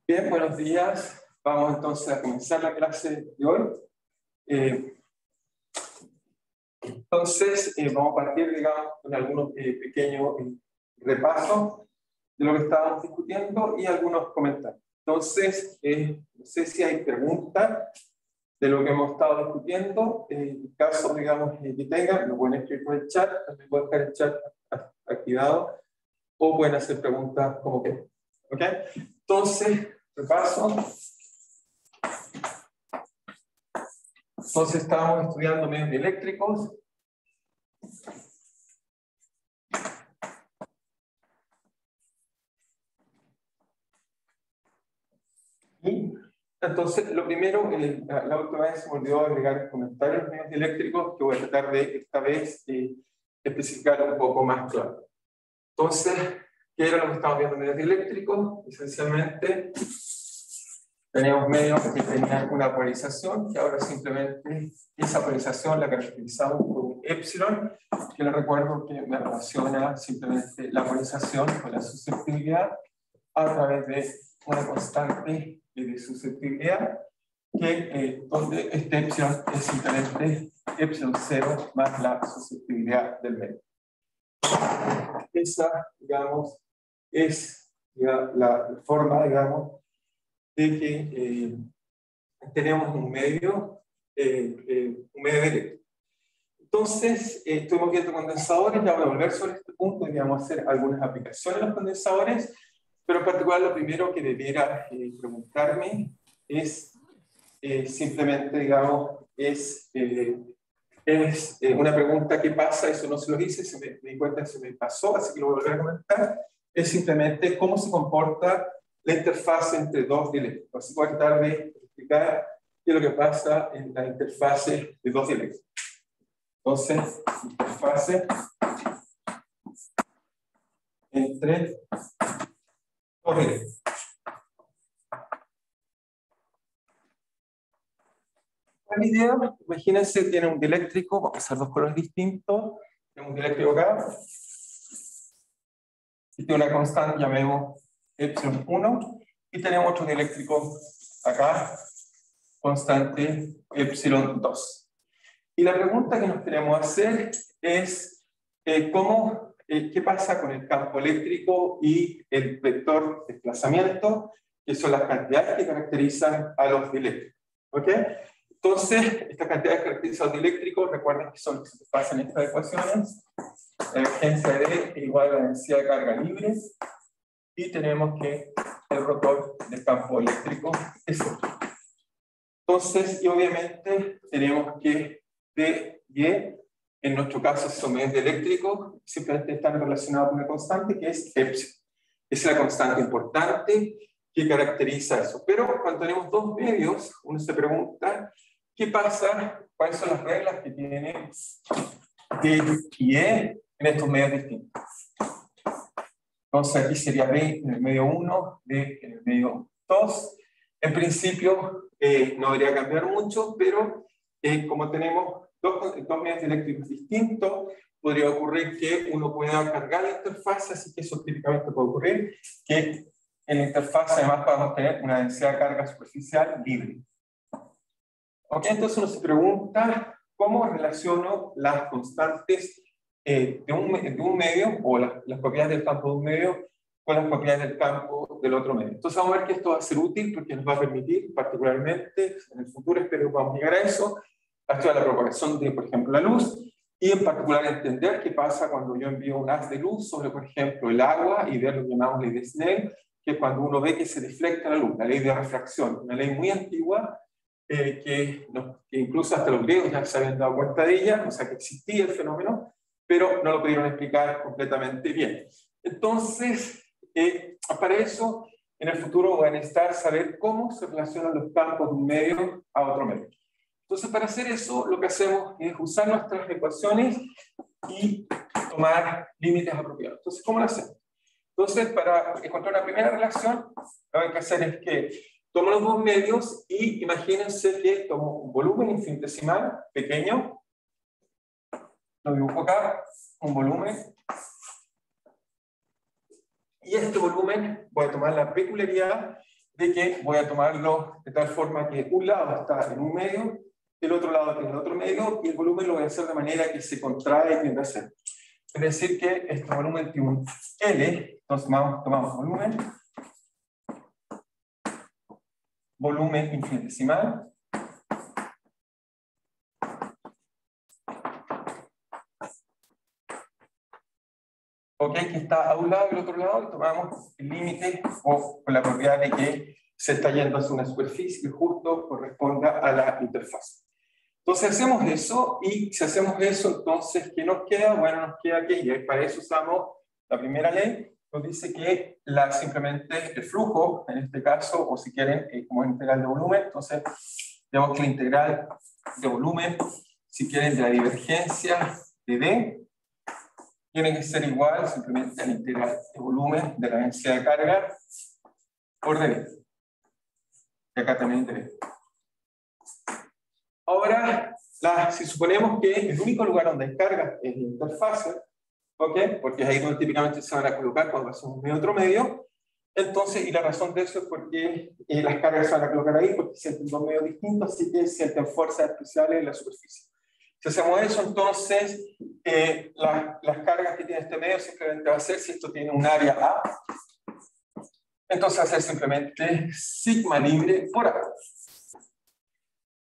Bien, buenos días. Vamos entonces a comenzar la clase de hoy. Vamos a partir, digamos, con algunos pequeños repasos de lo que estábamos discutiendo y algunos comentarios. Entonces, no sé si hay preguntas de lo que hemos estado discutiendo. En caso, digamos, que tengan, lo pueden escribir por el chat, también pueden dejar el chat activado o pueden hacer preguntas como que. ¿Ok? Entonces, repaso. Entonces estábamos estudiando medios eléctricos. Y entonces lo primero, la última vez se me olvidó agregar comentarios de medios eléctricos que voy a tratar de esta vez especificar un poco más claro. Entonces, ¿qué era lo que estábamos viendo en medios eléctricos? Esencialmente, teníamos medios que tenían una polarización, que ahora simplemente esa polarización la caracterizamos por un epsilon, que les recuerdo que me relaciona simplemente la polarización con la susceptibilidad a través de una constante de susceptibilidad, donde este epsilon es simplemente epsilon 0 más la susceptibilidad del medio. Esa, digamos, es la forma, digamos, de que tenemos un medio eléctrico. Entonces, estuvimos viendo condensadores, ya voy a volver sobre este punto y vamos a hacer algunas aplicaciones a los condensadores, pero en particular lo primero que debiera preguntarme es simplemente, digamos, es una pregunta que pasa, eso no se lo hice, me di cuenta que se me pasó, así que lo voy a volver a comentar, es simplemente cómo se comporta la interfase entre dos dieléctricos. Así voy a tratar de explicar qué es lo que pasa en la interfase de dos dieléctricos. Entonces, interfase entre dos dieléctricos. En el video, imagínense, tiene un dieléctrico, vamos a hacer dos colores distintos, tiene un dieléctrico acá, y tiene una constante, llamemos epsilon 1, y tenemos otro dieléctrico acá, constante epsilon 2. Y la pregunta que nos queremos hacer es ¿qué pasa con el campo eléctrico y el vector desplazamiento, que son las cantidades que caracterizan a los dieléctricos? ¿Ok? Entonces, estas cantidades que caracterizan a los dieléctricos, recuerden que son las que se pasan en estas ecuaciones. La divergencia de D igual a la densidad de carga libre, y tenemos que el rotor del campo eléctrico es otro. Entonces, y obviamente tenemos que D y E, en nuestro caso son medios eléctricos, simplemente están relacionados con una constante que es epsilon. Esa es la constante importante que caracteriza eso. Pero cuando tenemos dos medios, uno se pregunta, ¿qué pasa? ¿Cuáles son las reglas que tiene D y E en estos medios distintos? Entonces aquí sería B en el medio 1, D en el medio 2. En principio no debería cambiar mucho, pero como tenemos dos medios eléctricos distintos, podría ocurrir que uno pueda cargar la interfaz, así que eso típicamente puede ocurrir, que en la interfaz además podamos tener una densidad de carga superficial libre. Ok, entonces uno se pregunta, ¿cómo relaciono las constantes de un medio, o las propiedades del campo de un medio, con las propiedades del campo del otro medio? Entonces vamos a ver que esto va a ser útil porque nos va a permitir, particularmente, en el futuro espero que podamos llegar a eso, a estudiar la propagación de, por ejemplo, la luz, y en particular entender qué pasa cuando yo envío un haz de luz sobre, por ejemplo, el agua, y ver lo que llamamos ley de Snell, que es cuando uno ve que se deflecta la luz, la ley de refracción, una ley muy antigua, que incluso hasta los griegos ya se habían dado cuenta de ella, o sea que existía el fenómeno, pero no lo pudieron explicar completamente bien. Entonces, para eso, en el futuro voy a necesitar saber cómo se relacionan los campos de un medio a otro medio. Entonces, para hacer eso, lo que hacemos es usar nuestras ecuaciones y tomar límites apropiados. Entonces, ¿cómo lo hacemos? Entonces, para encontrar una primera relación, lo que hay que hacer es que tomo los dos medios y imagínense que tomo un volumen infinitesimal pequeño, lo dibujo acá, un volumen, y este volumen voy a tomar la peculiaridad de que voy a tomarlo de tal forma que un lado está en un medio, el otro lado tiene el otro medio, y el volumen lo voy a hacer de manera que se contrae y tiende a cero. Es decir, que este volumen tiene un L, entonces tomamos volumen infinitesimal, ok, que está a un lado y al otro lado, y tomamos el límite o con la propiedad de que se está yendo hacia una superficie que justo corresponda a la interfaz. Entonces hacemos eso, y si hacemos eso, entonces, ¿qué nos queda? Bueno, nos queda que, y para eso usamos la primera ley, nos dice que simplemente el flujo, en este caso, o si quieren, como integral de volumen, entonces, digamos que la integral de volumen, si quieren, de la divergencia de D, tiene que ser igual simplemente a la integral de volumen de la densidad de carga por dB. Y acá también dB. Ahora, si suponemos que el único lugar donde hay carga es la interfase, ¿ok? Porque es ahí donde típicamente se van a colocar cuando hacemos un medio otro medio, entonces, y la razón de eso es porque las cargas se van a colocar ahí porque sienten dos medios distintos, así que sienten fuerzas especiales en la superficie. Si hacemos eso, entonces, las cargas que tiene este medio simplemente va a ser, si esto tiene un área A, entonces va a ser simplemente sigma libre por A.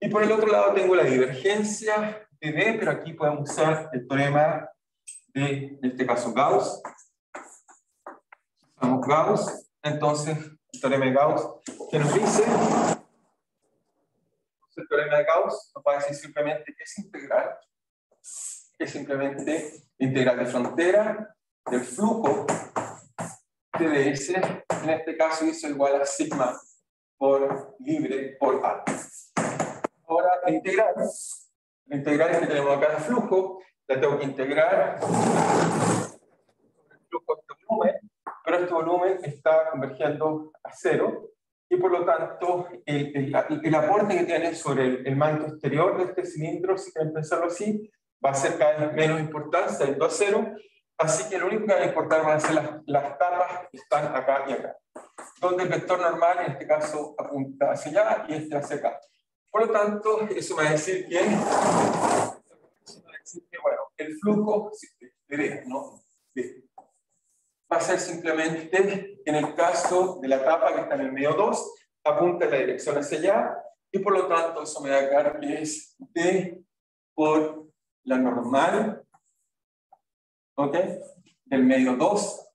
Y por el otro lado tengo la divergencia de D, pero aquí podemos usar el teorema de, en este caso, Gauss. Usamos Gauss, entonces, el teorema de Gauss, que nos dice, el teorema de Gauss nos va a decir simplemente que es integral, que es simplemente integral de frontera del flujo de ds, en este caso hizo igual a sigma por libre por A. Ahora, la integral que tenemos acá de flujo, la tengo que integrar sobre el flujo de este volumen, pero este volumen está convergiendo a cero, y por lo tanto, el aporte que tiene sobre el manto exterior de este cilindro, si quieren pensarlo así, va a ser cada vez menos importante, yendo a cero, así que lo único que va a importar van a ser las tapas que están acá y acá, donde el vector normal, en este caso, apunta hacia allá y este hacia acá. Por lo tanto, eso va a decir que, bueno, el flujo de, ¿no? va a ser simplemente, en el caso de la tapa que está en el medio 2, apunta en la dirección hacia allá, y por lo tanto eso me da acá que es D por la normal, ¿ok? Del medio 2,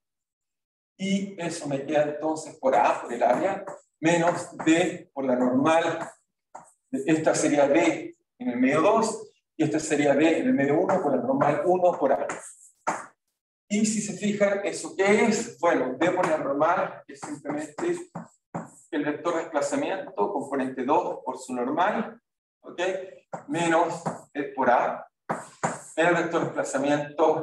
y eso me queda entonces por A, por el área, menos D por la normal. Esta sería D en el medio 2, y esta sería D en el medio 1 por la normal 1 por A. Y si se fijan, ¿eso qué es? Bueno, D por la normal es simplemente el vector de desplazamiento, componente 2 por su normal, ¿ok? Menos D por A, el vector de desplazamiento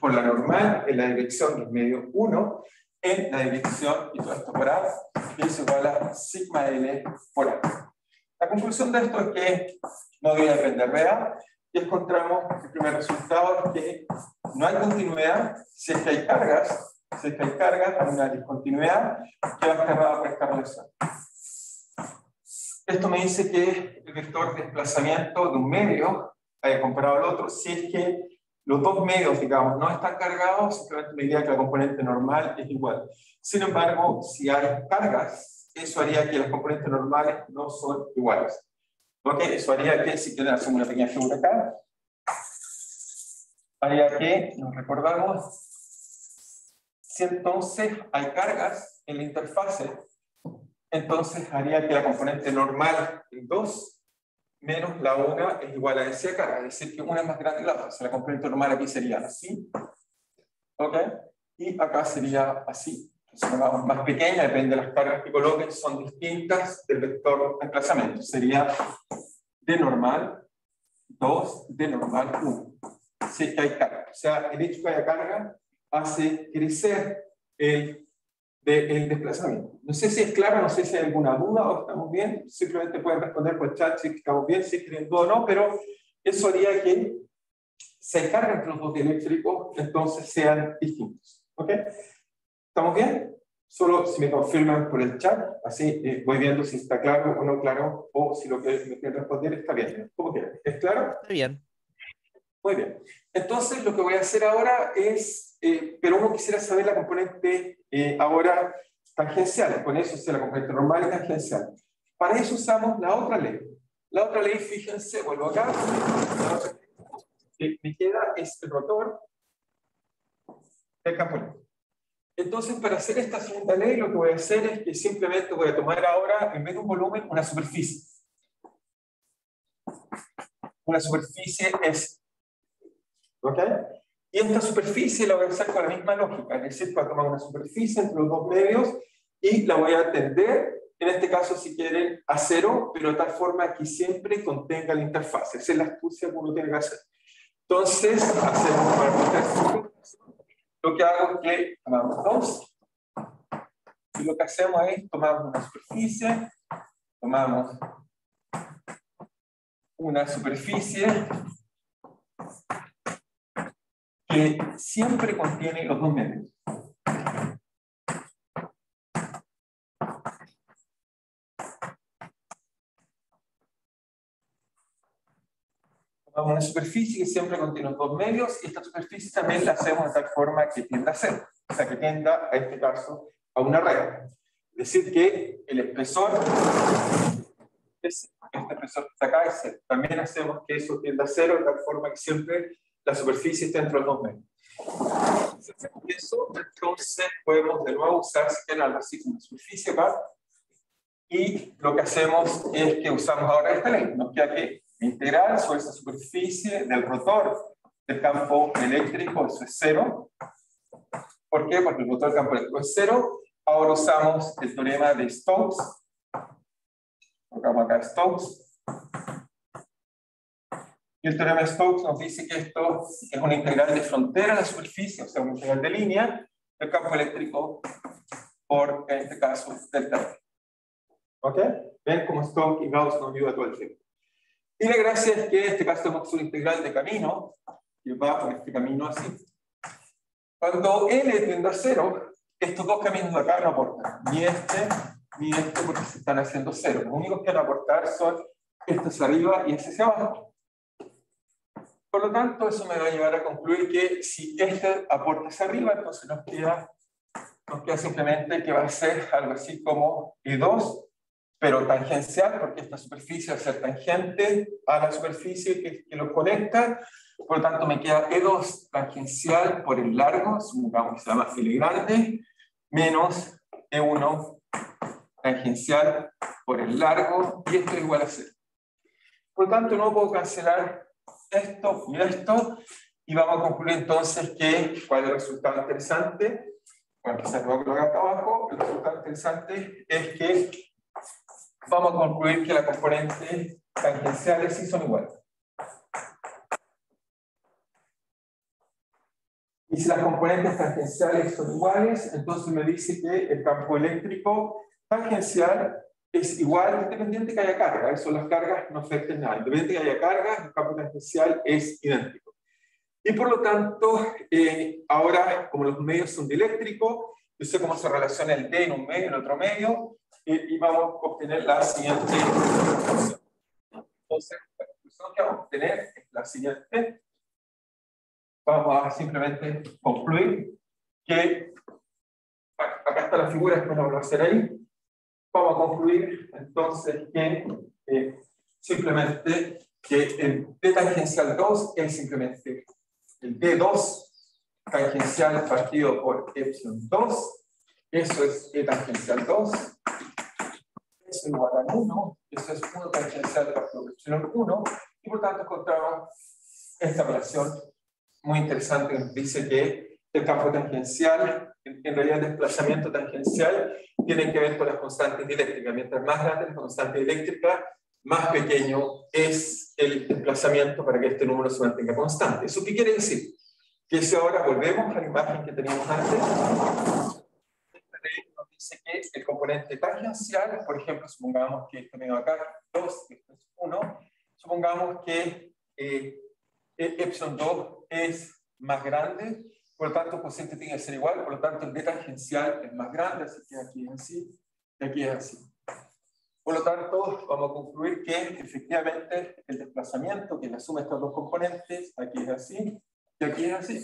por la normal en la dirección del medio 1, en la dirección, y todo esto por A, es igual a sigma L por A. La conclusión de esto es que no debe depender de A, y encontramos el primer resultado, que no hay continuidad si es que hay cargas. Si es que hay cargas, hay una discontinuidad que va cerrada por esta relación. Esto me dice que el vector de desplazamiento de un medio, comparado al otro, si es que los dos medios, digamos, no están cargados, simplemente me diría que la componente normal es igual. Sin embargo, si hay cargas, eso haría que las componentes normales no son iguales. ¿Ok? Eso haría que, si quieren hacer una pequeña figura acá, haría que, nos recordamos, si entonces hay cargas en la interfase, entonces haría que la componente normal en 2 menos la 1 es igual a esa carga, es decir, que una es más grande que la otra. O sea, la componente normal aquí sería así, ¿ok? Y acá sería así. Entonces, más pequeña, depende de las cargas que coloquen, son distintas del vector de desplazamiento. Sería D normal 2, D normal 1. Si es que hay carga. O sea, el hecho de que haya carga hace crecer el desplazamiento. No sé si es claro, no sé si hay alguna duda o estamos bien. Simplemente pueden responder por el chat si estamos bien, si tienen duda o no, pero eso haría que se carguen entre los dos dieléctricos, entonces sean distintos. ¿Ok? ¿Estamos bien? Solo si me confirman por el chat, así voy viendo si está claro o no claro, o si lo que me quieren responder está bien. ¿Cómo quieran? ¿Es claro? Está bien. Muy bien. Entonces, lo que voy a hacer ahora es, pero uno quisiera saber la componente ahora tangencial, con eso es la componente normal y tangencial. Para eso usamos la otra ley. La otra ley, fíjense, vuelvo acá, la otra ley que me queda es el rotor del campo eléctrico. Entonces, para hacer esta segunda ley, lo que voy a hacer es que simplemente voy a tomar ahora, en vez de un volumen, una superficie. Una superficie es, ¿ok? Y esta superficie la voy a hacer con la misma lógica, es decir, voy a tomar una superficie entre los dos medios y la voy a tender, en este caso, si quieren, a cero, pero de tal forma que siempre contenga la interfaz. Esa es la astucia que uno tiene que hacer. Entonces, hacemos para lo que hago es que tomamos dos, y lo que hacemos es tomamos una superficie que siempre contiene los dos medios. Tomamos una superficie que siempre contiene los dos medios y esta superficie también la hacemos de tal forma que tienda a cero, o sea que tienda, a este caso, a una red. Es decir, que el espesor, este espesor que está acá es cero. También hacemos que eso tienda a cero de tal forma que siempre la superficie esté entre los dos medios. Si hacemos eso, entonces podemos de nuevo usar algo así como una superficie acá. Y lo que hacemos es que usamos ahora esta ley. Nos queda que integral sobre esa superficie del rotor del campo eléctrico, eso es cero. ¿Por qué? Porque el rotor del campo eléctrico es cero. Ahora usamos el teorema de Stokes. Colocamos acá Stokes. Y el teorema de Stokes nos dice que esto es una integral de frontera a la superficie, o sea, una integral de línea del campo eléctrico por, en este caso, delta T. ¿Ok? Ven cómo Stokes y Gauss nos ayuda todo el tiempo. Y la gracia es que en este caso tenemos una integral de camino que va por este camino así. Cuando L tiende a cero, estos dos caminos de acá no aportan. Ni este porque se están haciendo cero. Los únicos que van a aportar son este hacia arriba y este hacia abajo. Por lo tanto, eso me va a llevar a concluir que si este aporta hacia arriba, entonces nos queda simplemente que va a ser algo así como E2, pero tangencial, porque esta superficie va a ser tangente a la superficie que lo conecta. Por lo tanto, me queda E2 tangencial por el largo, supongamos que se llama L grande, menos E1 tangencial por el largo, y esto es igual a 0. Por lo tanto, no puedo cancelar esto y esto, y vamos a concluir entonces que, ¿cuál es el resultado interesante? Bueno, quizás lo colocar acá abajo. El resultado interesante es que vamos a concluir que las componentes tangenciales sí son iguales. Y si las componentes tangenciales son iguales, entonces me dice que el campo eléctrico tangencial es igual independiente que haya carga. Eso las cargas no afectan nada. Independiente que haya carga, el campo tangencial es idéntico. Y por lo tanto, ahora, como los medios son dieléctricos, yo sé cómo se relaciona el D en un medio y en otro medio, y vamos a obtener la siguiente conclusión. Entonces, la conclusión que vamos a obtener es la siguiente. Vamos a simplemente concluir que, acá está la figura, después la vamos a hacer ahí. Vamos a concluir entonces que simplemente que el D tangencial 2 es simplemente el D2 tangencial partido por epsilon 2, eso es E tangencial 2, eso es igual a 1, eso es 1 tangencial partido por epsilon 1, y por tanto encontramos esta relación muy interesante que nos dice que el campo tangencial, en realidad el desplazamiento tangencial, tiene que ver con las constantes eléctricas. Mientras más grande la constante eléctrica, más pequeño es el desplazamiento para que este número se mantenga constante. ¿Eso qué quiere decir? Que si ahora volvemos a la imagen que teníamos antes, esta ley nos dice que el componente tangencial, por ejemplo, supongamos que este medio acá, 2, esto es 1, supongamos que epsilon 2 es más grande por lo tanto el cociente tiene que ser igual, por lo tanto el B tangencial es más grande, así que aquí es así, y aquí es así. Por lo tanto, vamos a concluir que efectivamente el desplazamiento, que es la suma de estos dos componentes, aquí es así, y aquí es así,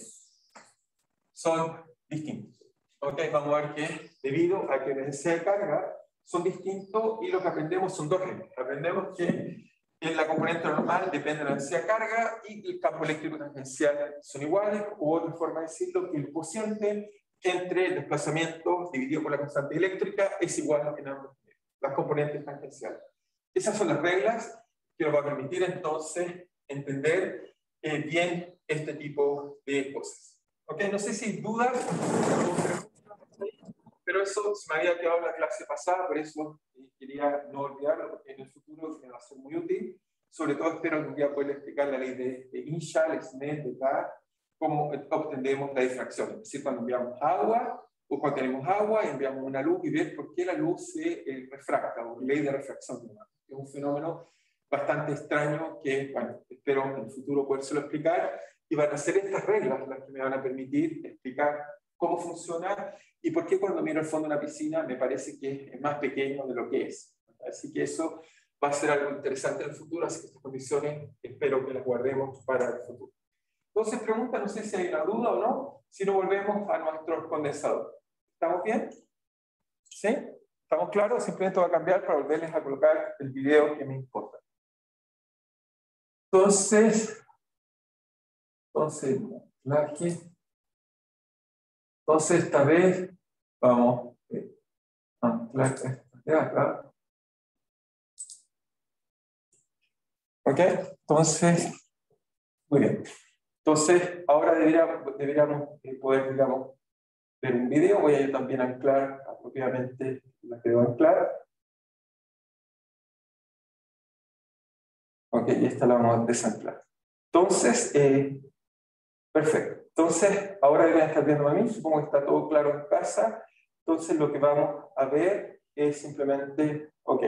son distintos. Ok, vamos a ver que debido a que la densidad de carga son distintos y lo que aprendemos son dos reglas. Aprendemos que en la componente normal depende de la densidad de carga y el campo eléctrico tangencial son iguales, u otra forma de decirlo, que el cociente entre el desplazamiento dividido por la constante eléctrica es igual en ambos las componentes tangenciales. Esas son las reglas que nos va a permitir entonces entender bien este tipo de cosas. Ok, no sé si hay dudas, pero eso se me había quedado en la clase pasada, por eso quería no olvidarlo, porque en el futuro me va a ser muy útil. Sobre todo espero que un día poder explicar la ley de Incha, el SNET, de K, cómo obtenemos la difracción. Es decir, cuando enviamos agua, o cuando tenemos agua, enviamos una luz y ver por qué la luz se refracta, o ley de refracción. Es un fenómeno bastante extraño que, bueno, espero en el futuro podérselo explicar, y van a ser estas reglas las que me van a permitir explicar cómo funciona y por qué cuando miro el fondo de una piscina me parece que es más pequeño de lo que es. Así que eso va a ser algo interesante en el futuro, así que estas condiciones espero que las guardemos para el futuro. Entonces pregunta, no sé si hay una duda o no, si no volvemos a nuestro condensador. ¿Estamos bien? ¿Sí? ¿Estamos claros? Simplemente voy a cambiar para volverles a colocar el video que me importa. Entonces, esta vez vamos a anclar esto de acá. ¿Ok? Entonces, muy bien. Entonces, ahora deberíamos poder, digamos, ver un video. Voy a yo también anclar apropiadamente la que debo anclar. Ok, y esta la vamos a desanclar. Entonces, perfecto. Entonces, ahora deberían estar viendo a mí. Supongo que está todo claro en casa. Entonces, lo que vamos a ver es simplemente, ok,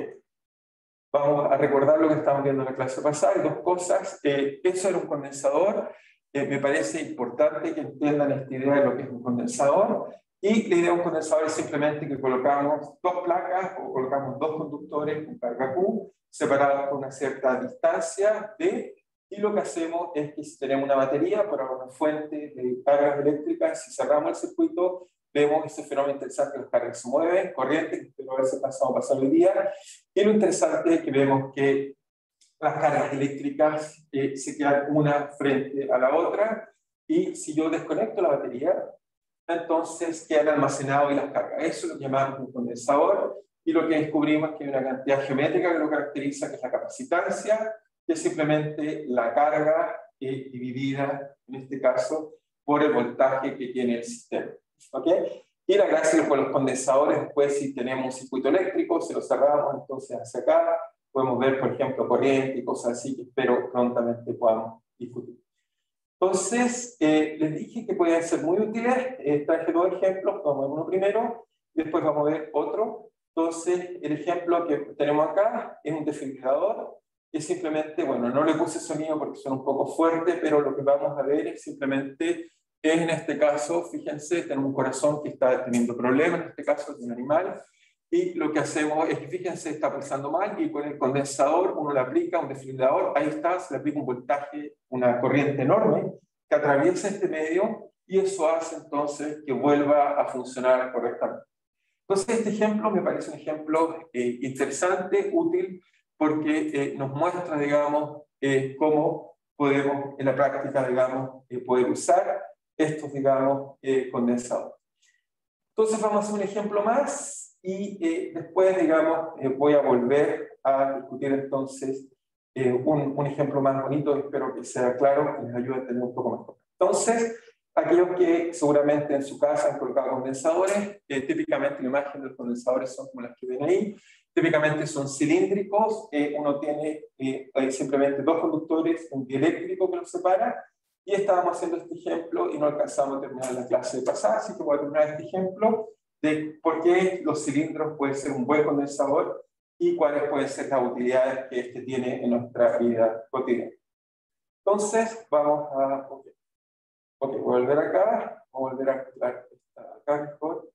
vamos a recordar lo que estábamos viendo en la clase pasada. Hay dos cosas. Eso era un condensador. Me parece importante que entiendan esta idea de lo que es un condensador. Y la idea de un condensador es simplemente que colocamos dos placas o colocamos dos conductores con carga Q separados por una cierta distancia D. Y lo que hacemos es que si tenemos una batería para una fuente de cargas eléctricas, si cerramos el circuito, vemos ese fenómeno interesante que las cargas se mueven, corriente, que espero haberse pasado el día. Y lo interesante es que vemos que las cargas eléctricas se quedan una frente a la otra, y si yo desconecto la batería, entonces quedan almacenadas las cargas. Eso lo llamamos un condensador, y lo que descubrimos es que hay una cantidad geométrica que lo caracteriza, que es la capacitancia, que es simplemente la carga dividida, en este caso, por el voltaje que tiene el sistema. ¿Ok? Y la gracia con los condensadores, después si tenemos un circuito eléctrico, se lo cerramos entonces hacia acá, podemos ver, por ejemplo, corriente y cosas así que espero prontamente podamos discutir. Entonces, les dije que podían ser muy útiles. Traje dos ejemplos, vamos a ver uno primero, y después vamos a ver otro. Entonces, el ejemplo que tenemos acá es un desfibrilador, que simplemente, bueno, no le puse sonido porque son un poco fuertes, pero lo que vamos a ver es simplemente, en este caso, fíjense, tenemos un corazón que está teniendo problemas, en este caso es de un animal, y lo que hacemos es que, fíjense, está pulsando mal, y con el condensador uno le aplica un desfibrilador, ahí está, se le aplica un voltaje, una corriente enorme, que atraviesa este medio, y eso hace entonces que vuelva a funcionar correctamente. Entonces este ejemplo me parece un ejemplo interesante, útil, porque nos muestra, digamos, cómo podemos en la práctica, digamos, poder usar estos, digamos, condensadores. Entonces vamos a hacer un ejemplo más y después, digamos, voy a volver a discutir entonces un ejemplo más bonito, espero que sea claro, que les ayude a entender un poco mejor. Entonces, aquellos que seguramente en su casa han colocado condensadores, típicamente la imagen de los condensadores son como las que ven ahí, típicamente son cilíndricos, uno tiene simplemente dos conductores, un dieléctrico que los separa, y estábamos haciendo este ejemplo y no alcanzamos a terminar la clase de pasada, así que voy a terminar este ejemplo de por qué los cilindros pueden ser un buen condensador y cuáles pueden ser las utilidades que este tiene en nuestra vida cotidiana. Entonces, vamos a... Okay. Ok, voy a volver acá, voy a volver a activar acá mejor.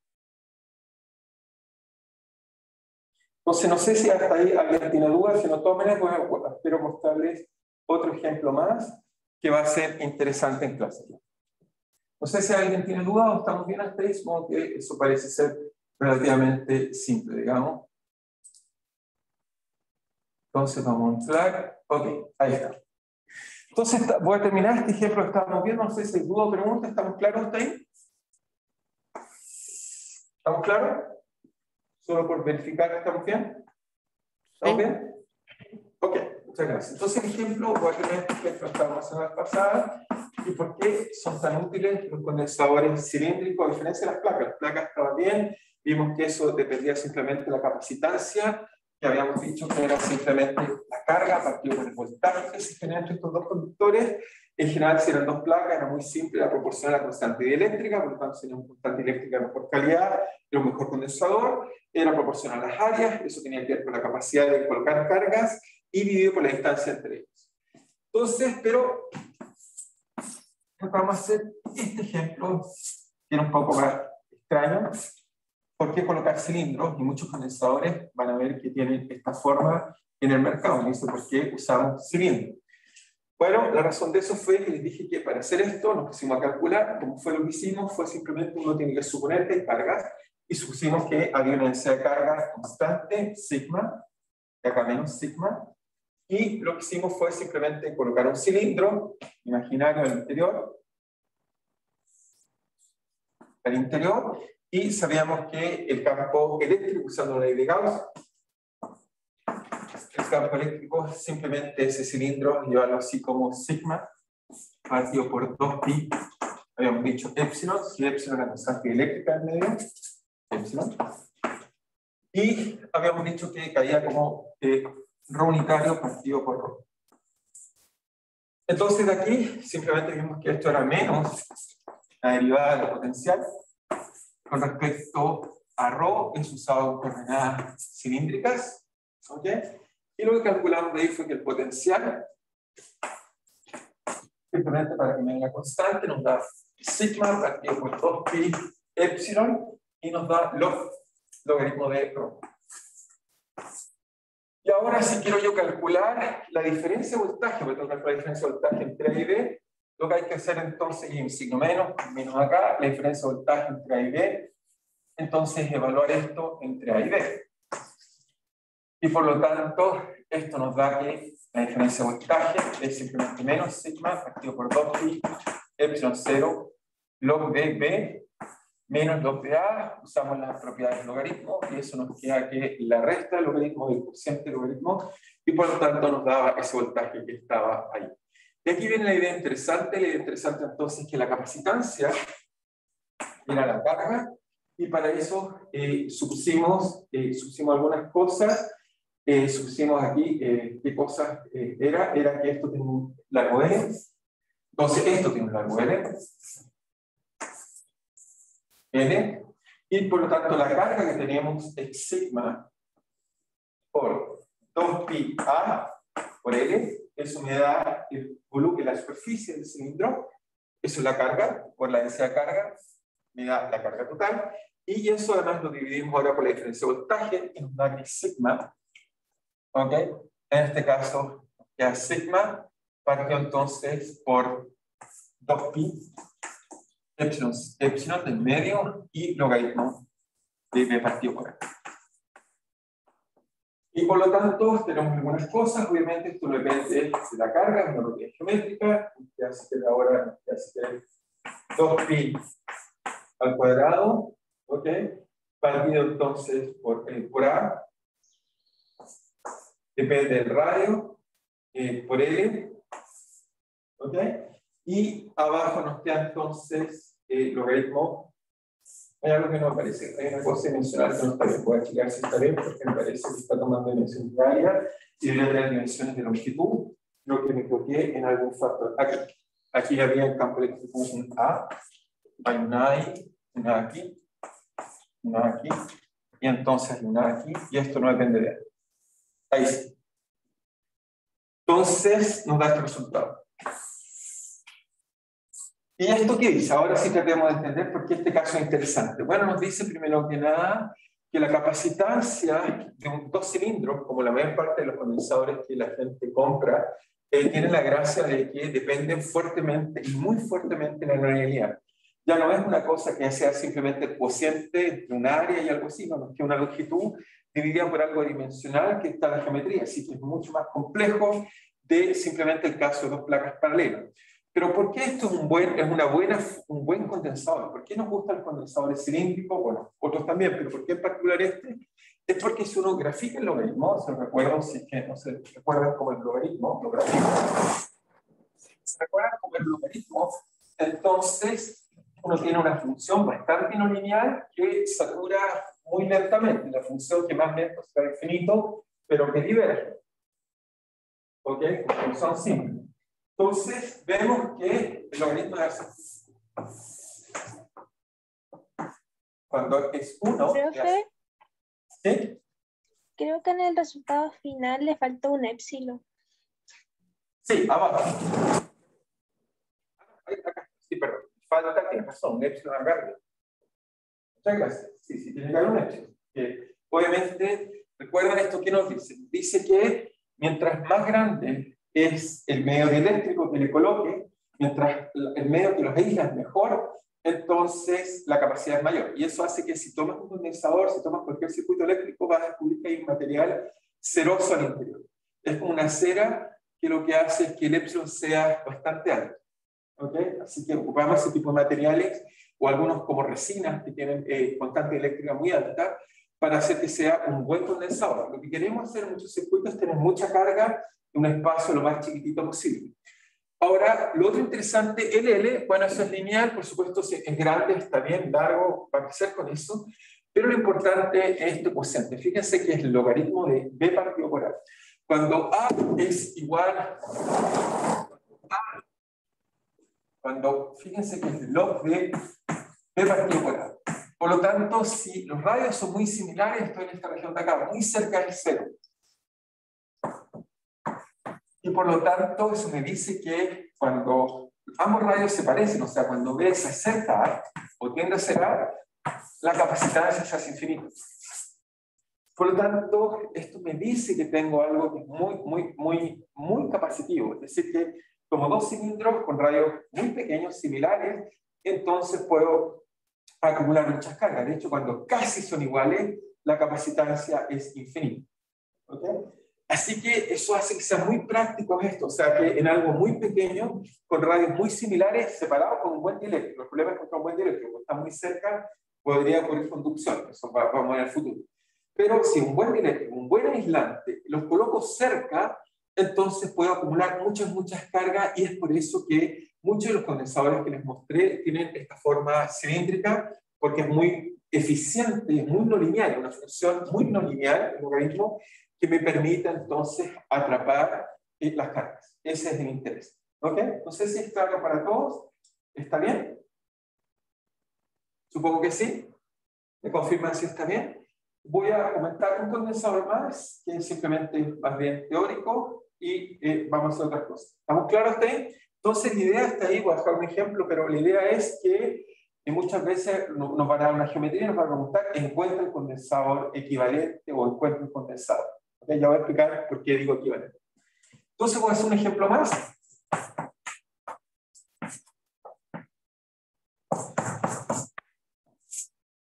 Entonces, no sé si hasta ahí alguien tiene dudas, si no tomen, espero mostrarles otro ejemplo más que va a ser interesante en clase. No sé si alguien tiene dudas o estamos bien hasta ahí, supongo que eso parece ser relativamente simple, digamos. Entonces vamos a mostrar, ok, ahí está. Entonces voy a terminar este ejemplo que estábamos viendo, no sé si hay duda o pregunta, ¿estamos claros hasta ahí? ¿Estamos claros? Solo por verificar que estamos bien. ¿Estamos bien? Ok, muchas gracias. Entonces, el ejemplo, voy a tener este ejemplo que estábamos la semana pasada. ¿Y por qué son tan útiles los condensadores cilíndricos a diferencia de las placas? Las placas estaban bien, vimos que eso dependía simplemente de la capacitancia, que habíamos dicho que era simplemente la carga partido por el voltaje que se genera entre estos dos conductores. En general, si eran dos placas, era muy simple, era proporcional a la constante eléctrica, por lo tanto, sería una constante eléctrica de mejor calidad, era un mejor condensador, era proporcional a las áreas, eso tenía que ver con la capacidad de colocar cargas y dividido por la distancia entre ellos. Entonces, pero vamos a hacer este ejemplo, que era un poco más extraño. ¿Por qué colocar cilindros? Y muchos condensadores van a ver que tienen esta forma en el mercado. ¿No? ¿Por qué usamos cilindros? Bueno, la razón de eso fue que les dije que para hacer esto nos pusimos a calcular. Como fue lo que hicimos, fue simplemente uno tiene que suponer que hay cargas y supusimos que había una densidad de carga constante, sigma, y acá menos sigma. Y lo que hicimos fue simplemente colocar un cilindro imaginario al interior, y sabíamos que el campo eléctrico, usando la ley de Gauss, el campo eléctrico simplemente ese cilindro, llevarlo así como sigma, partido por 2pi, habíamos dicho epsilon, si epsilon es la constante eléctrica en medio, epsilon, y habíamos dicho que caía como ρ unitario partido por ρ. Entonces de aquí simplemente vimos que esto era menos la derivada de la potencial con respecto a ρ, es usado en coordenadas cilíndricas, ¿ok? Y lo que calculamos de ahí fue que el potencial, simplemente para que me venga constante, nos da sigma partido por 2pi epsilon y nos da logaritmo de ρ. Y ahora si quiero yo calcular la diferencia de voltaje, porque tengo que calcular la diferencia de voltaje entre A y B, lo que hay que hacer entonces, y un signo menos acá, la diferencia de voltaje entre A y B, entonces evaluar esto entre A y B. Y por lo tanto, esto nos da que la diferencia de voltaje es simplemente menos sigma partido por 2pi epsilon 0 log de B menos log de A, usamos las propiedades del logaritmo y eso nos queda que la resta del logaritmo del cociente del logaritmo y por lo tanto nos daba ese voltaje que estaba ahí. Y aquí viene la idea interesante entonces es que la capacitancia era la carga y para eso supusimos algunas cosas, supusimos aquí qué cosas era que esto tiene un largo L, entonces esto tiene un largo L, y por lo tanto la carga que teníamos es sigma por 2pi A por L, eso me da el volumen, la superficie del cilindro, eso es la carga, por la densidad de carga, me da la carga total, y eso además lo dividimos ahora por la diferencia de voltaje, y nos da que sigma, ¿ok? En este caso, ya sigma partió entonces por 2pi epsilon del medio y logaritmo de B partido por A. Y por lo tanto, tenemos algunas cosas, obviamente esto depende de la carga, es una propiedad geométrica, que hace que ahora 2pi al cuadrado, ¿ok? Partido entonces por A, depende del radio, por L, ¿ok? Y abajo nos queda entonces logaritmo. Hay algo que no aparece, hay una cosa dimensional que no está bien, voy a checar si está bien porque me parece que está tomando dimensiones de área y debería tener dimensiones de longitud. Creo que me equivoqué en algún factor. Aquí había el campo eléctrico un A, hay una ahí, una aquí, una aquí, y entonces hay una aquí, y esto no depende de A. Ahí sí. Entonces nos da este resultado. ¿Y esto qué dice? Ahora sí tratemos de entender por qué este caso es interesante. Bueno, nos dice primero que nada que la capacitancia de un 2 cilindros, como la mayor parte de los condensadores que la gente compra, tienen la gracia de que dependen fuertemente y muy fuertemente de la linealidad. Ya no es una cosa que sea simplemente el cociente de un área y algo así, no, es que una longitud dividida por algo dimensional que está en la geometría, así que es mucho más complejo de simplemente el caso de dos placas paralelas. Pero ¿por qué esto es un buen condensador? ¿Por qué nos gustan los condensadores cilíndricos? Bueno, otros también, pero ¿por qué en particular este? Es porque si uno grafica el logaritmo, se recuerdan, si es que no se recuerdan como el logaritmo, lo grafico. ¿Se recuerdan como el logaritmo? Entonces, uno tiene una función bastante no lineal que satura muy lentamente, la función que más lento será infinito, pero que diverge. ¿Ok? Como función simple. Entonces, vemos que el logaritmo de cuando es 1, Profe, ¿sí? creo que en el resultado final le falta un épsilon. Sí, abajo. Acá, sí, perdón. Falta, tienes razón, un épsilon acá. Muchas gracias. Sí, sí, tiene que haber un épsilon. Obviamente, recuerden esto que nos dice. Dice que mientras más grande es el medio dieléctrico que le coloque, mientras el medio que los aísla es mejor, entonces la capacidad es mayor. Y eso hace que si tomas un condensador, si tomas cualquier circuito eléctrico, vas a descubrir que hay un material ceroso al interior. Es como una cera que lo que hace es que el épsilon sea bastante alto. ¿Okay? Así que ocupamos ese tipo de materiales o algunos como resinas que tienen constante eléctrica muy alta para hacer que sea un buen condensador. Lo que queremos hacer en muchos circuitos es tener mucha carga en un espacio lo más chiquitito posible. Ahora, lo otro interesante, LL, bueno, eso es lineal, por supuesto, si es grande, está bien, largo, va a crecer con eso, pero lo importante es este cociente. Fíjense que es el logaritmo de B partido por A. Cuando A es igual a, fíjense que es el log de B partido por A. Por lo tanto, si los radios son muy similares, estoy en esta región de acá, muy cerca del cero. Y por lo tanto, eso me dice que cuando ambos radios se parecen, o sea, cuando B se acerca a o tiende a ser A, la capacitancia se hace infinita. Por lo tanto, esto me dice que tengo algo que es muy capacitivo. Es decir, que como dos cilindros con radios muy pequeños, similares, entonces puedo acumular muchas cargas. De hecho, cuando casi son iguales, la capacitancia es infinita. ¿Okay? Así que eso hace que sea muy práctico esto, o sea que en algo muy pequeño, con radios muy similares, separados con un buen dieléctrico. El problema es que con un buen dieléctrico, cuando está muy cerca, podría ocurrir conducción, eso vamos a ver en el futuro. Pero si un buen dieléctrico, un buen aislante, los coloco cerca, entonces puedo acumular muchas cargas y es por eso que muchos de los condensadores que les mostré tienen esta forma cilíndrica, porque es muy eficiente, es muy no lineal, una función muy no lineal, el logaritmo, que me permita entonces atrapar las cargas. Ese es el interés. ¿Ok? No sé si es claro para todos. ¿Está bien? Supongo que sí. ¿Me confirman si está bien? Voy a comentar un condensador más, que es simplemente más bien teórico, y vamos a hacer otras cosas. ¿Estamos claros hasta ahí? Entonces la idea está ahí, voy a dejar un ejemplo, pero la idea es que muchas veces nos van a dar una geometría y nos van a preguntar, ¿encuentra el condensador equivalente o encuentra el condensador? ¿Okay? Ya voy a explicar por qué digo equivalente. Entonces voy a hacer un ejemplo más.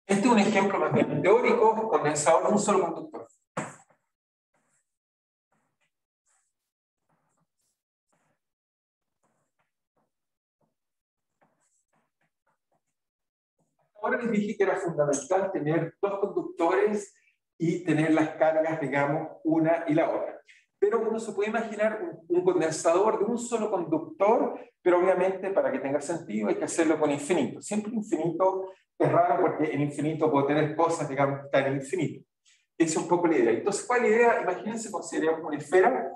Este es un ejemplo más bien teórico, condensador de un solo conductor. Ahora les dije que era fundamental tener dos conductores y tener las cargas, digamos, una y la otra. Pero uno se puede imaginar un condensador de un solo conductor, pero obviamente para que tenga sentido hay que hacerlo con infinito. Siempre infinito es raro porque en infinito puedo tener cosas, digamos, que están en infinito. Esa es un poco la idea. Entonces, ¿cuál es la idea? Imagínense, consideramos una esfera.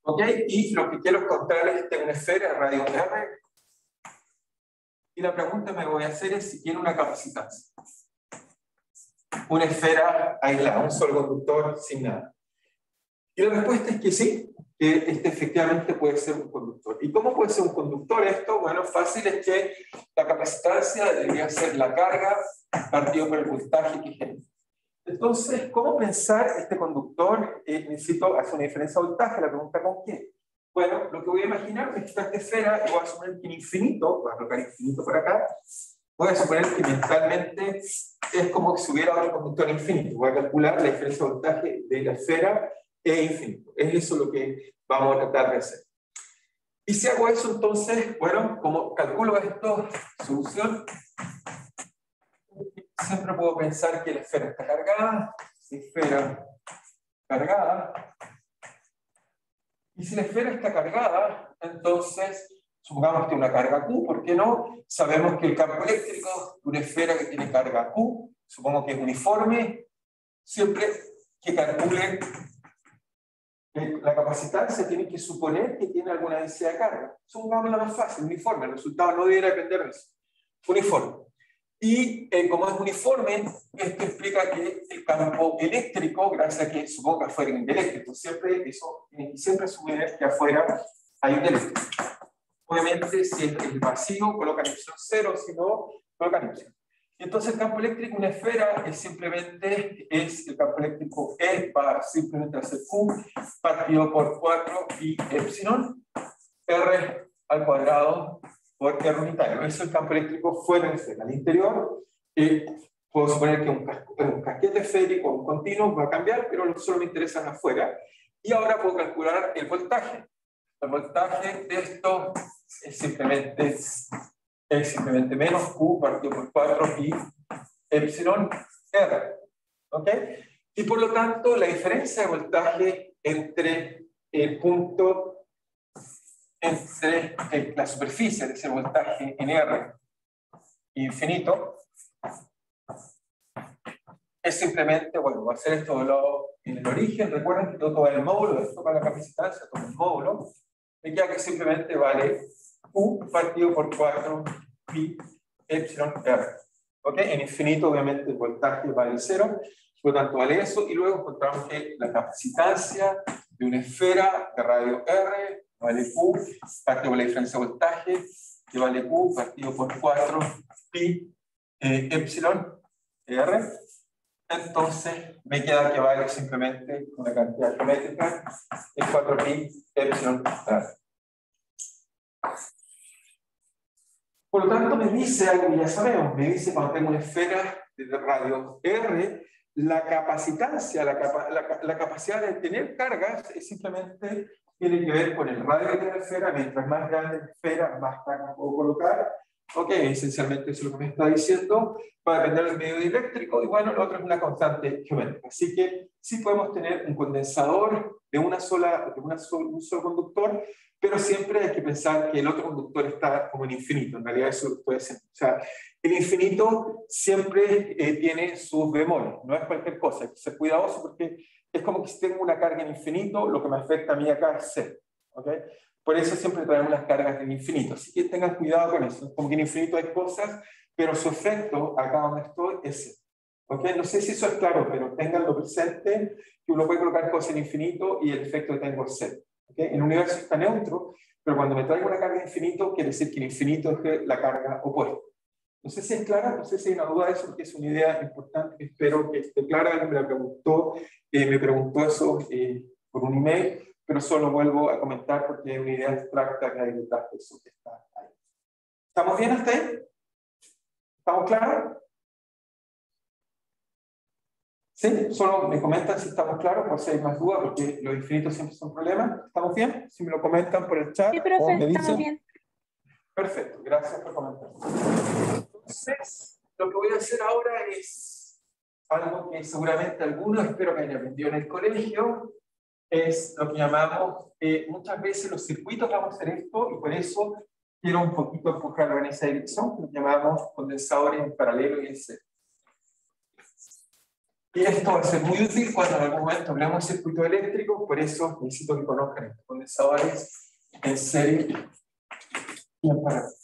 ¿Ok? Y lo que quiero encontrar es una esfera, radio R. Y la pregunta que me voy a hacer es si tiene una capacitancia. Una esfera aislada, un solo conductor sin nada. Y la respuesta es que sí. que este efectivamente puede ser un conductor. ¿Y cómo puede ser un conductor esto? Bueno, fácil es que la capacitancia debería ser la carga partido por el voltaje que genera. Entonces, ¿cómo pensar este conductor? Necesito hacer una diferencia de voltaje. La pregunta, ¿con qué? Bueno, lo que voy a imaginar es que esta esfera, y voy a suponer que en infinito, voy a colocar infinito por acá, voy a suponer que mentalmente es como si hubiera otro conductor infinito. Voy a calcular la diferencia de voltaje de la esfera e infinito. Es eso lo que vamos a tratar de hacer. Y si hago eso, entonces, bueno, como calculo esto, solución, siempre puedo pensar que la esfera está cargada, esfera cargada, y si la esfera está cargada, entonces, supongamos que una carga Q, ¿por qué no? Sabemos que el campo eléctrico de una esfera que tiene carga Q, supongo que es uniforme, siempre que calcule la capacitancia tiene que suponer que tiene alguna densidad de carga. Supongamos la más fácil, uniforme, el resultado no debería depender de eso. Uniforme. Y como es uniforme, esto implica que el campo eléctrico, gracias a que supongo que afuera hay un eléctrico, siempre asumir que afuera hay un eléctrico. Obviamente, si es vacío, colocan epsilon 0, si no, colocan epsilon. Entonces, el campo eléctrico, una esfera, el campo eléctrico E va simplemente a ser Q partido por 4 pi epsilon R al cuadrado por R unitario. Eso es el campo eléctrico fuera de la esfera. Al interior, puedo suponer que un casquete esférico, un continuo, va a cambiar, pero solo me interesan afuera. Y ahora puedo calcular el voltaje. El voltaje de esto es simplemente menos Q partido por 4 pi epsilon R. ¿Ok? Y por lo tanto, la diferencia de voltaje entre el punto, entre la superficie de ese voltaje en R infinito, es simplemente, bueno, voy a hacer esto de lado en el origen. Recuerden que todo va el módulo, esto para la capacitancia, todo el módulo. Me queda que simplemente vale Q partido por 4 pi epsilon R. ¿Ok? En infinito, obviamente, el voltaje vale 0, por lo tanto vale eso, y luego encontramos que la capacitancia de una esfera de radio R vale Q partido por la diferencia de voltaje, que vale Q partido por 4 pi epsilon R. Entonces, me queda que vale simplemente una cantidad geométrica de 4 pi epsilon R. Por lo tanto, me dice algo que ya sabemos, me dice cuando tengo una esfera de radio R, la capacitancia, la capacidad de tener cargas es simplemente tiene que ver con el radio de la esfera. Mientras más grande la esfera, más carga puedo colocar. Ok, esencialmente eso es lo que me está diciendo. Va a depender del medio eléctrico, y bueno, lo otro es una constante geométrica. Así que sí podemos tener un condensador de un solo conductor, pero siempre hay que pensar que el otro conductor está como en infinito. En realidad eso puede ser. O sea, el infinito siempre tiene sus bemoles, no es cualquier cosa. Hay que ser cuidadoso porque es como que si tengo una carga en infinito, lo que me afecta a mí acá es cero. ¿Okay? Por eso siempre traemos las cargas en infinito. Así que tengan cuidado con eso. Como que en infinito hay cosas, pero su efecto acá donde estoy es cero. ¿Okay? No sé si eso es claro, pero tenganlo presente, que uno puede colocar cosas en infinito y el efecto que tengo es cero. ¿Okay? El universo está neutro, pero cuando me traigo una carga de infinito, quiere decir que el infinito es la carga opuesta. No sé si es clara, no sé si hay una duda de eso, porque es una idea importante. Espero que esté clara. Alguien me preguntó eso por un email, pero solo vuelvo a comentar porque es una idea abstracta que hay detrás de eso que está ahí. ¿Estamos bien hasta ahí? ¿Estamos claros? Sí, solo me comentan si estamos claros, por si hay más dudas, porque los infinitos siempre son problemas. ¿Estamos bien? Si me lo comentan por el chat Sí, o profe, me estamos dicen. bien. Perfecto, gracias por comentar. Entonces, lo que voy a hacer ahora es algo que seguramente algunos espero que hayan aprendido en el colegio, es lo que llamamos, muchas veces los circuitos vamos a hacer esto, y por eso quiero un poquito empujarlo en esa dirección, que lo llamamos condensadores en paralelo y en serie. Y esto va a ser muy útil cuando en algún momento hablemos de circuitos eléctricos, por eso necesito que conozcan estos condensadores en serie y en paralelo.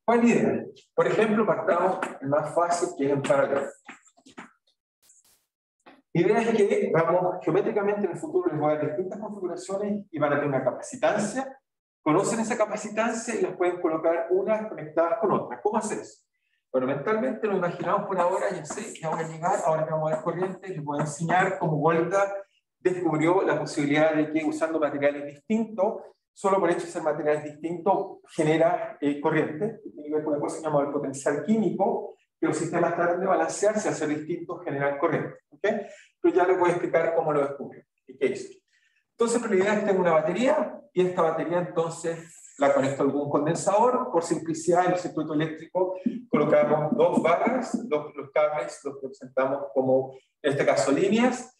¿Cuál es la idea? Por ejemplo, partamos el más fácil, que es en paralelo. La idea es que, vamos, geométricamente en el futuro les voy a dar distintas configuraciones y van a tener una capacitancia. Conocen esa capacitancia y las pueden colocar unas conectadas con otras. ¿Cómo hacer eso? Bueno, mentalmente lo imaginamos por ahora, ya sé que voy a llegar, ahora que vamos a ver corriente, les voy a enseñar cómo Volta descubrió la posibilidad de que usando materiales distintos, solo por hecho de ser materiales distintos, genera corriente. Tiene que ver con una cosa que llamamos el potencial químico, que los sistemas tratan de balancearse, al ser distintos, generan corriente. ¿Okay? Pero ya les voy a explicar cómo lo descubrió y qué hizo. Entonces, la idea es que tengo una batería, y esta batería entonces la conecto a algún condensador. Por simplicidad, en el circuito eléctrico colocamos dos barras, los cables los representamos como, en este caso, líneas.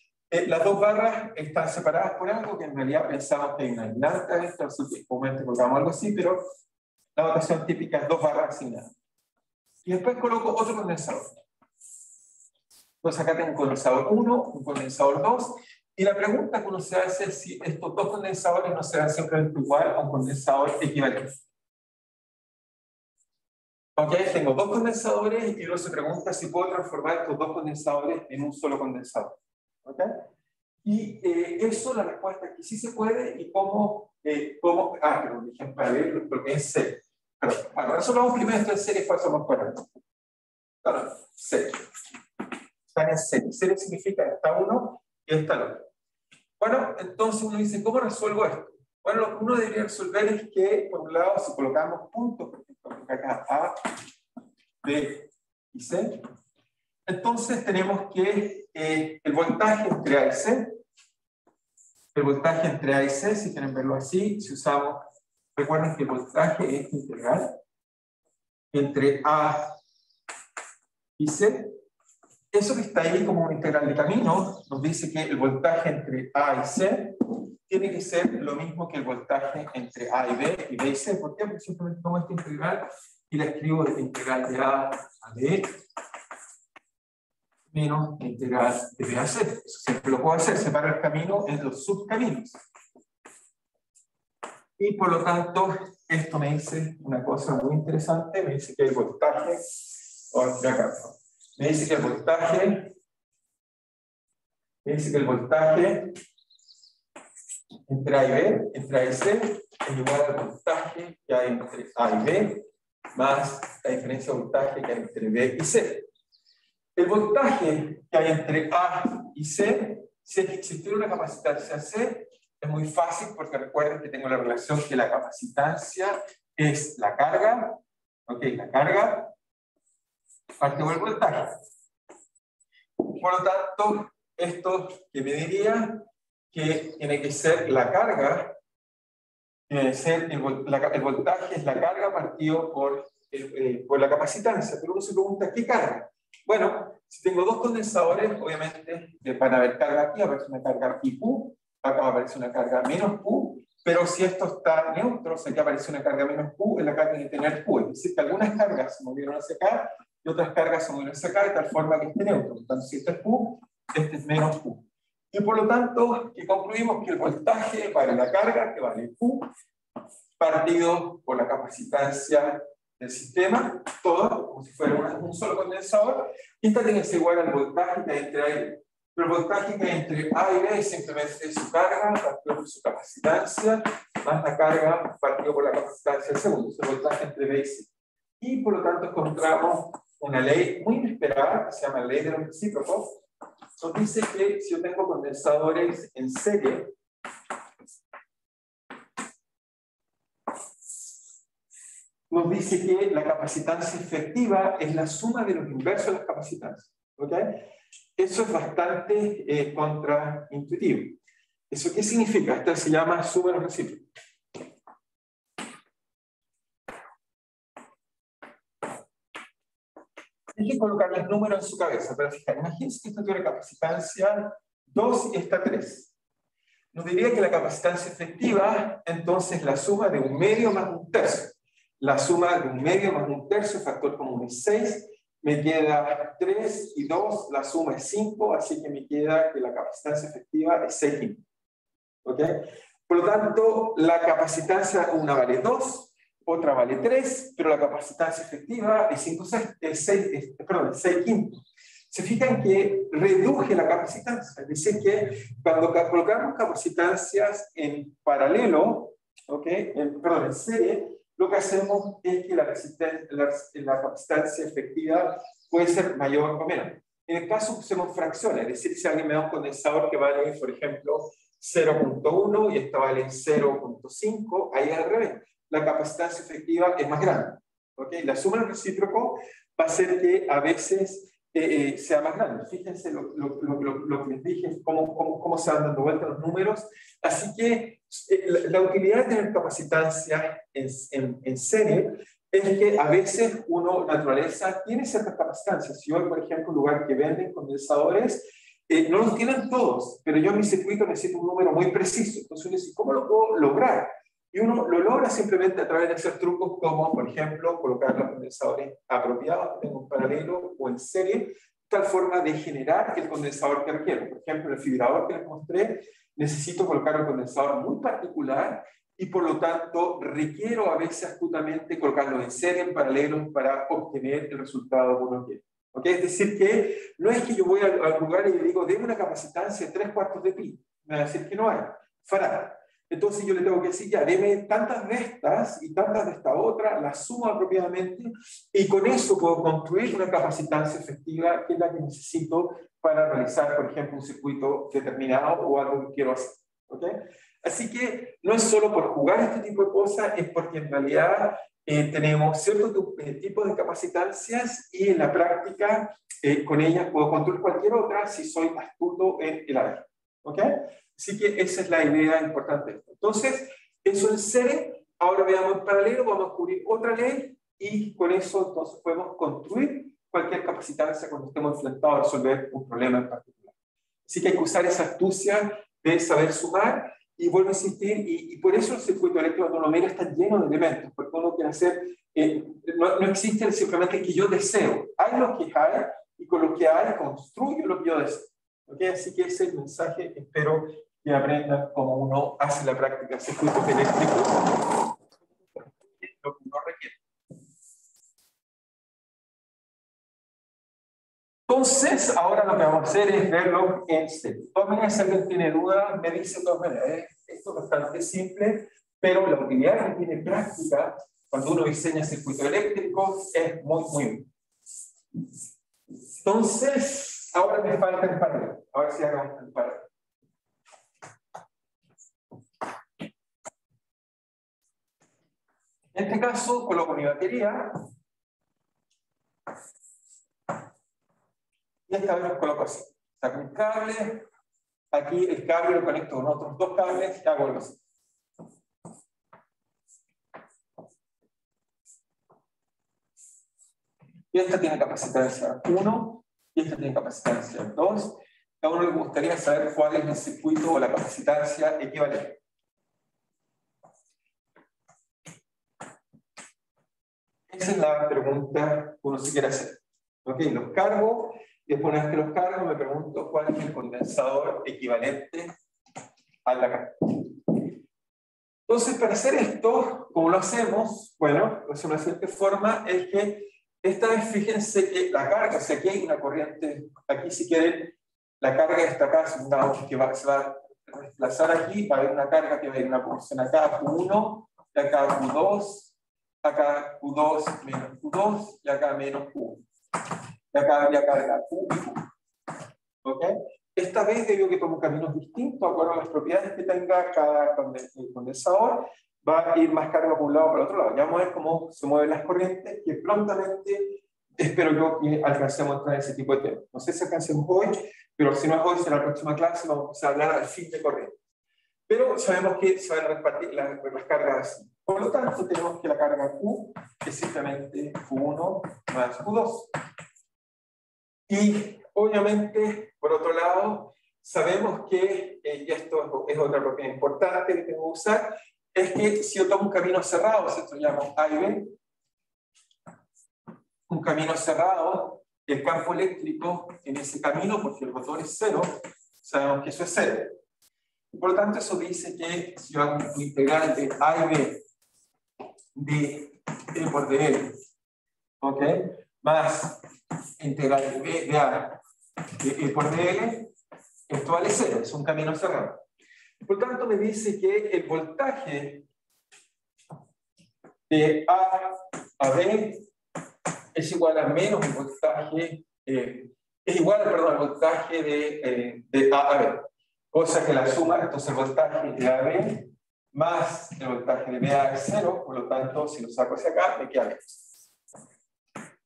Las dos barras están separadas por algo que en realidad pensamos que hay una aislante a esta, así que en momento colocamos algo así, pero la notación típica es dos barras asignadas. Y después coloco otro condensador. Entonces acá tengo un condensador 1, un condensador 2, y la pregunta que uno se hace es si estos dos condensadores no serán simplemente igual a un condensador equivalente. Ok, tengo dos condensadores y uno se pregunta si puedo transformar estos dos condensadores en un solo condensador. ¿Ok? Y eso, la respuesta es que sí se puede. ¿Y cómo? Pero un ejemplo para ver lo que es serie. Pero, bueno, resolvamos primero esto en serie, después somos cuadrados. Claro, serie. Están en serie. Serie significa está uno y está el otro. Bueno, entonces uno dice, ¿cómo resuelvo esto? Bueno, lo que uno debería resolver es que, por un lado, si colocamos puntos, por ejemplo, acá A, B y C, entonces tenemos que el voltaje entre A y C, el voltaje entre A y C, si quieren verlo así, si usamos, recuerden que el voltaje es integral entre A y C. Eso que está ahí como una integral de camino nos dice que el voltaje entre A y C tiene que ser lo mismo que el voltaje entre A y B y C. ¿Por qué? Porque simplemente tomo esta integral y la escribo de integral de A a B menos la integral de B a C. Eso siempre lo puedo hacer, separo el camino en los subcaminos. Y por lo tanto, esto me dice una cosa muy interesante, me dice que el voltaje, me dice que el voltaje entre A y B, entre A y C, es igual al voltaje que hay entre A y B, más la diferencia de voltaje que hay entre B y C. El voltaje que hay entre A y C, si existiera una capacitancia C, es muy fácil porque recuerden que tengo la relación que la capacitancia es la carga, ok, la carga parte del voltaje. Por lo tanto, esto que me diría que tiene que ser la carga, tiene que ser el voltaje es la carga partido por la capacitancia. Pero uno se pregunta, ¿qué carga? Bueno, si tengo dos condensadores, obviamente van a haber carga aquí, aparece una carga IQ, acá aparece una carga menos Q, pero si esto está neutro, o sea, aquí aparece una carga menos Q, en la carga tiene que tener Q. Es decir, que algunas cargas se movieron hacia acá y otras cargas se movieron hacia acá, de tal forma que esté neutro. Entonces, si este es Q, este es menos Q. Y por lo tanto, que concluimos que el voltaje vale la carga, que vale Q, partido por la capacitancia del sistema, todo, como si fuera un solo condensador, y esta tiene que ser igual al voltaje que hay entre A y B. Pero el voltaje que hay entre A y B es simplemente su carga partido por su capacitancia, más la carga partido por la capacitancia del segundo, es el voltaje entre B y C. Y por lo tanto encontramos una ley muy inesperada, que se llama ley de los recíprocos. Nos dice que si yo tengo condensadores en serie, nos dice que la capacitancia efectiva es la suma de los inversos de las capacitancias. ¿Okay? Eso es bastante contraintuitivo. ¿Eso qué significa? Esto se llama suma de los recíprocos. Hay que colocarles números en su cabeza, pero fíjate, imagínense que esto tiene capacitancia 2 y esta 3. Nos diría que la capacitancia efectiva, entonces, la suma de un medio más un tercio. La suma de un medio más un tercio, factor común es 6, me queda 3 y 2, la suma es 5, así que me queda que la capacitancia efectiva es 6 quintos. ¿Okay? Por lo tanto, la capacitancia, una vale 2, otra vale 3, pero la capacitancia efectiva es 6 quintos. Se fijan que reduje la capacitancia, es decir, que cuando colocamos capacitancias en paralelo, perdón, en serie, lo que hacemos es que la capacitancia efectiva puede ser mayor o menos. En el caso usemos fracciones, es decir, si alguien me da un condensador que vale, por ejemplo, 0.1 y esta vale 0.5, ahí es al revés. La capacitancia efectiva es más grande. La suma del recíproco va a hacer que a veces sea más grande. Fíjense lo que les dije, cómo se van dando vueltas los números. Así que la utilidad de tener capacitancia en serie es que a veces uno, naturaleza, tiene ciertas capacitancias. Si hoy, por ejemplo, un lugar que venden condensadores, no los tienen todos, pero yo en mi circuito necesito un número muy preciso. Entonces uno dice, ¿cómo lo puedo lograr? Y uno lo logra simplemente a través de hacer trucos como, por ejemplo, colocar los condensadores apropiados en un paralelo o en serie, tal forma de generar el condensador que requiero. Por ejemplo, el fibrador que les mostré, necesito colocar un condensador muy particular y por lo tanto requiero a veces astutamente colocarlo en serie, en paralelo, para obtener el resultado que uno quiere. Es decir, que no es que yo voy al lugar y le digo, deme una capacitancia de 3/4 de pi. Me va a decir que no hay. Fará. Entonces yo le tengo que decir, ya, deme tantas de estas y tantas de esta otra, las sumo apropiadamente y con eso puedo construir una capacitancia efectiva que es la que necesito para realizar, por ejemplo, un circuito determinado o algo que quiero hacer. Así que no es solo por jugar este tipo de cosas, es porque en realidad tenemos ciertos tipos de capacitancias y en la práctica con ellas puedo construir cualquier otra si soy astuto en el área. Así que esa es la idea importante. Entonces, eso en serie. Ahora veamos en paralelo, vamos a descubrir otra ley y con eso entonces podemos construir cualquier capacitancia cuando estemos enfrentados a resolver un problema en particular. Así que hay que usar esa astucia de saber sumar y vuelvo a insistir, y por eso el circuito eléctrico de autonomía está lleno de elementos, porque uno quiere hacer, no existe simplemente que yo deseo, hay lo que hay y con lo que hay construyo lo que yo deseo. Así que ese es el mensaje, espero que aprendan cómo uno hace la práctica de circuitos eléctricos, lo que uno requiere. Entonces, ahora lo que vamos a hacer es verlo en serio. De todas maneras, si alguien tiene dudas, me dice de todas maneras. Esto es bastante simple, pero la utilidad que tiene práctica cuando uno diseña circuitos eléctricos es muy, muy útil. Entonces, ahora me falta el paralelo. A ver si hagamos el paralelo. En este caso, coloco mi batería. Y esta vez lo coloco así. Saco un cable. Aquí el cable lo conecto con otros dos cables y hago algo así. Y esta tiene capacitancia 1 y esta tiene capacitancia 2. A uno le gustaría saber cuál es el circuito o la capacitancia equivalente. Esa es la pregunta que uno se quiere hacer. Los cargo, y después una vez que los cargo me pregunto cuál es el condensador equivalente a la carga. Entonces, para hacer esto, ¿cómo lo hacemos? Bueno, lo hacemos de la siguiente forma, es que esta vez fíjense que la carga, o sea, aquí hay una corriente, aquí si quieren, la carga está acá, supongamos que se va a desplazar aquí, va a haber una carga que va a ir una porción acá, Q1, y acá Q2, acá Q2 menos Q2, y acá menos Q1. Y acá habría carga Q y Q. Esta vez debido a que tomo caminos distintos, de acuerdo a las propiedades que tenga cada condensador, va a ir más carga por un lado o por el otro lado. Ya vamos a ver cómo se mueven las corrientes, que prontamente espero yo que alcancemos a entrar en ese tipo de temas. No sé si alcancemos hoy, pero si no es hoy, será la próxima clase, vamos a empezar a hablar al fin de corriente. Pero sabemos que se van a repartir las cargas así. Por lo tanto, tenemos que la carga Q es simplemente Q1 más Q2. Y obviamente, por otro lado, sabemos que, y esto es otra propiedad importante que tengo que usar, es que si yo tomo un camino cerrado, esto lo llamo A y B, un camino cerrado, el campo eléctrico en ese camino, porque el motor es cero, sabemos que eso es cero. Por lo tanto, eso dice que si yo hago un integral de A y B de E por dl, más integral de B de A por DL, esto vale 0, es un camino cerrado. Por tanto, me dice que el voltaje de A a B es igual a menos el voltaje, es igual, perdón, al voltaje de A a B. Cosa que la suma, entonces el voltaje de A a B más el voltaje de B a A es 0, por lo tanto, si lo saco hacia acá, me queda B.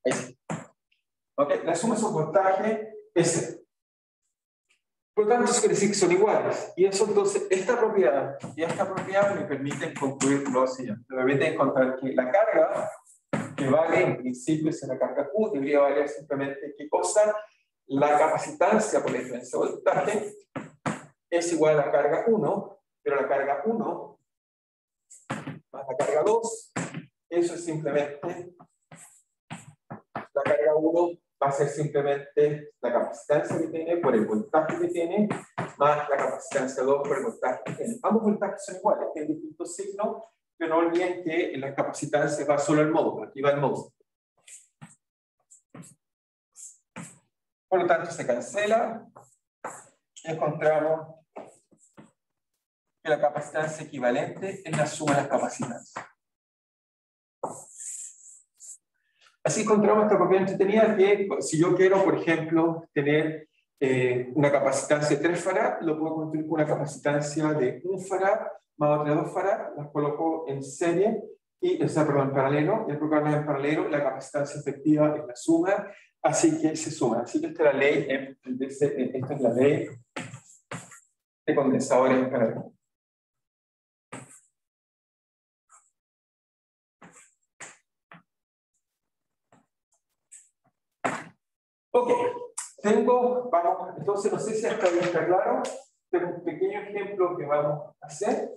Ahí sí. ¿Okay? La suma de esos voltajes es 0. Por lo tanto, eso quiere decir que son iguales. Y eso entonces, esta propiedad y esta propiedad me permiten concluir lo siguiente. Me permiten encontrar que la carga que vale en principio es la carga Q, debería valer simplemente ¿qué cosa? La capacitancia por la diferencia de voltaje es igual a la carga 1, pero la carga 1 más la carga 2, eso es simplemente, la carga 1 va a ser simplemente la capacitancia que tiene por el voltaje que tiene, más la capacitancia 2 por el voltaje que tiene. Ambos voltajes son iguales, tienen distintos signos, pero no olviden que en las capacitancias va solo el módulo, aquí va el módulo. Por lo tanto, se cancela y encontramos que la capacitancia equivalente es la suma de las capacitancias. Así encontramos esta propiedad entretenida que si yo quiero, por ejemplo, tener una capacitancia de 3 farad, lo puedo construir con una capacitancia de 1 farad más otra de 2 farad, las coloco en serie, o sea, perdón, en paralelo, y al colocarlas en paralelo, la capacitancia efectiva es la suma, así que se suma. Así que esta es la ley, esta es la ley de condensadores en paralelo. Ok, vamos, entonces no sé si hasta ahí está claro, tengo un pequeño ejemplo que vamos a hacer.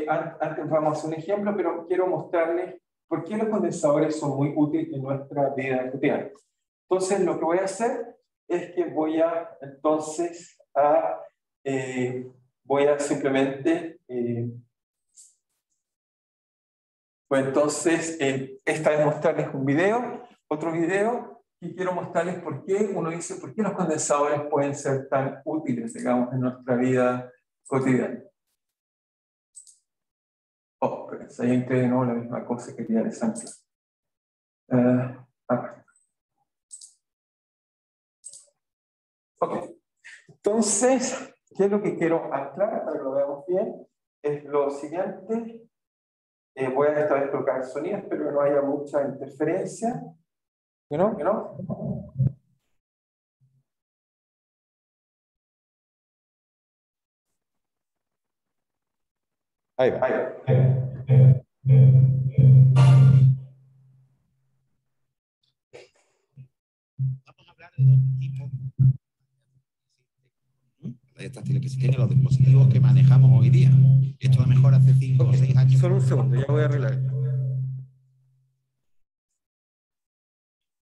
Antes vamos a hacer un ejemplo, pero quiero mostrarles por qué los condensadores son muy útiles en nuestra vida cotidiana. Entonces lo que voy a hacer es que voy a simplemente, esta vez mostrarles un video, otro video, y quiero mostrarles por qué uno dice, por qué los condensadores pueden ser tan útiles, digamos, en nuestra vida cotidiana. Oh, pero ahí entré de nuevo la misma cosa que quería les anclar. Ok, entonces, ¿qué es lo que quiero anclar para que lo veamos bien? Es lo siguiente. Voy a esta vez colocar sonido, espero que no haya mucha interferencia. ¿Que no? ¿Que no? Ahí va. Ahí va. Vamos a hablar de dos tipos de táctiles que se tienen los dispositivos que manejamos hoy día. Esto a lo mejor hace 5 o 6 años. Solo un segundo, ya voy a arreglar.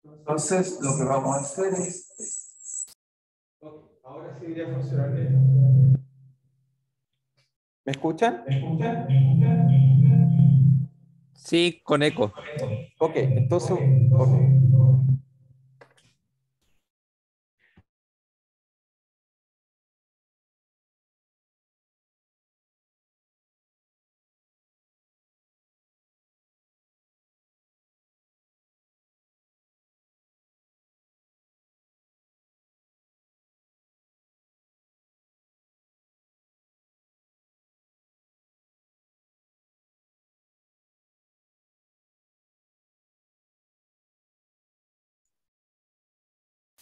Entonces, lo que vamos a hacer es... Ahora sí debería funcionar bien. ¿Me escuchan? ¿Me escuchan? Sí, con eco. Ok, entonces... Okay.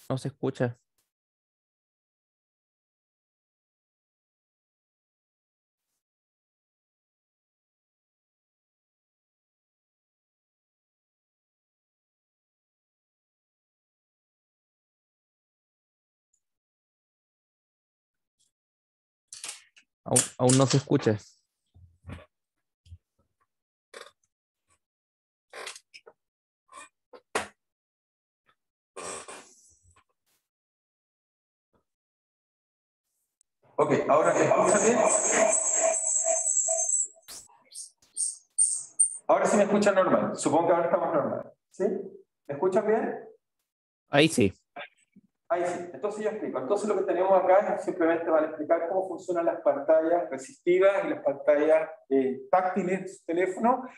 No se escucha. Aún no se escucha. Ok, ahora me escuchan bien. Ahora sí me escuchan normal. Supongo que ahora estamos normal. ¿Sí? ¿Me escuchan bien? Ahí sí. Ahí sí, entonces yo explico. Entonces lo que tenemos acá es simplemente van a explicar cómo funcionan las pantallas resistivas y las pantallas táctiles de su teléfono.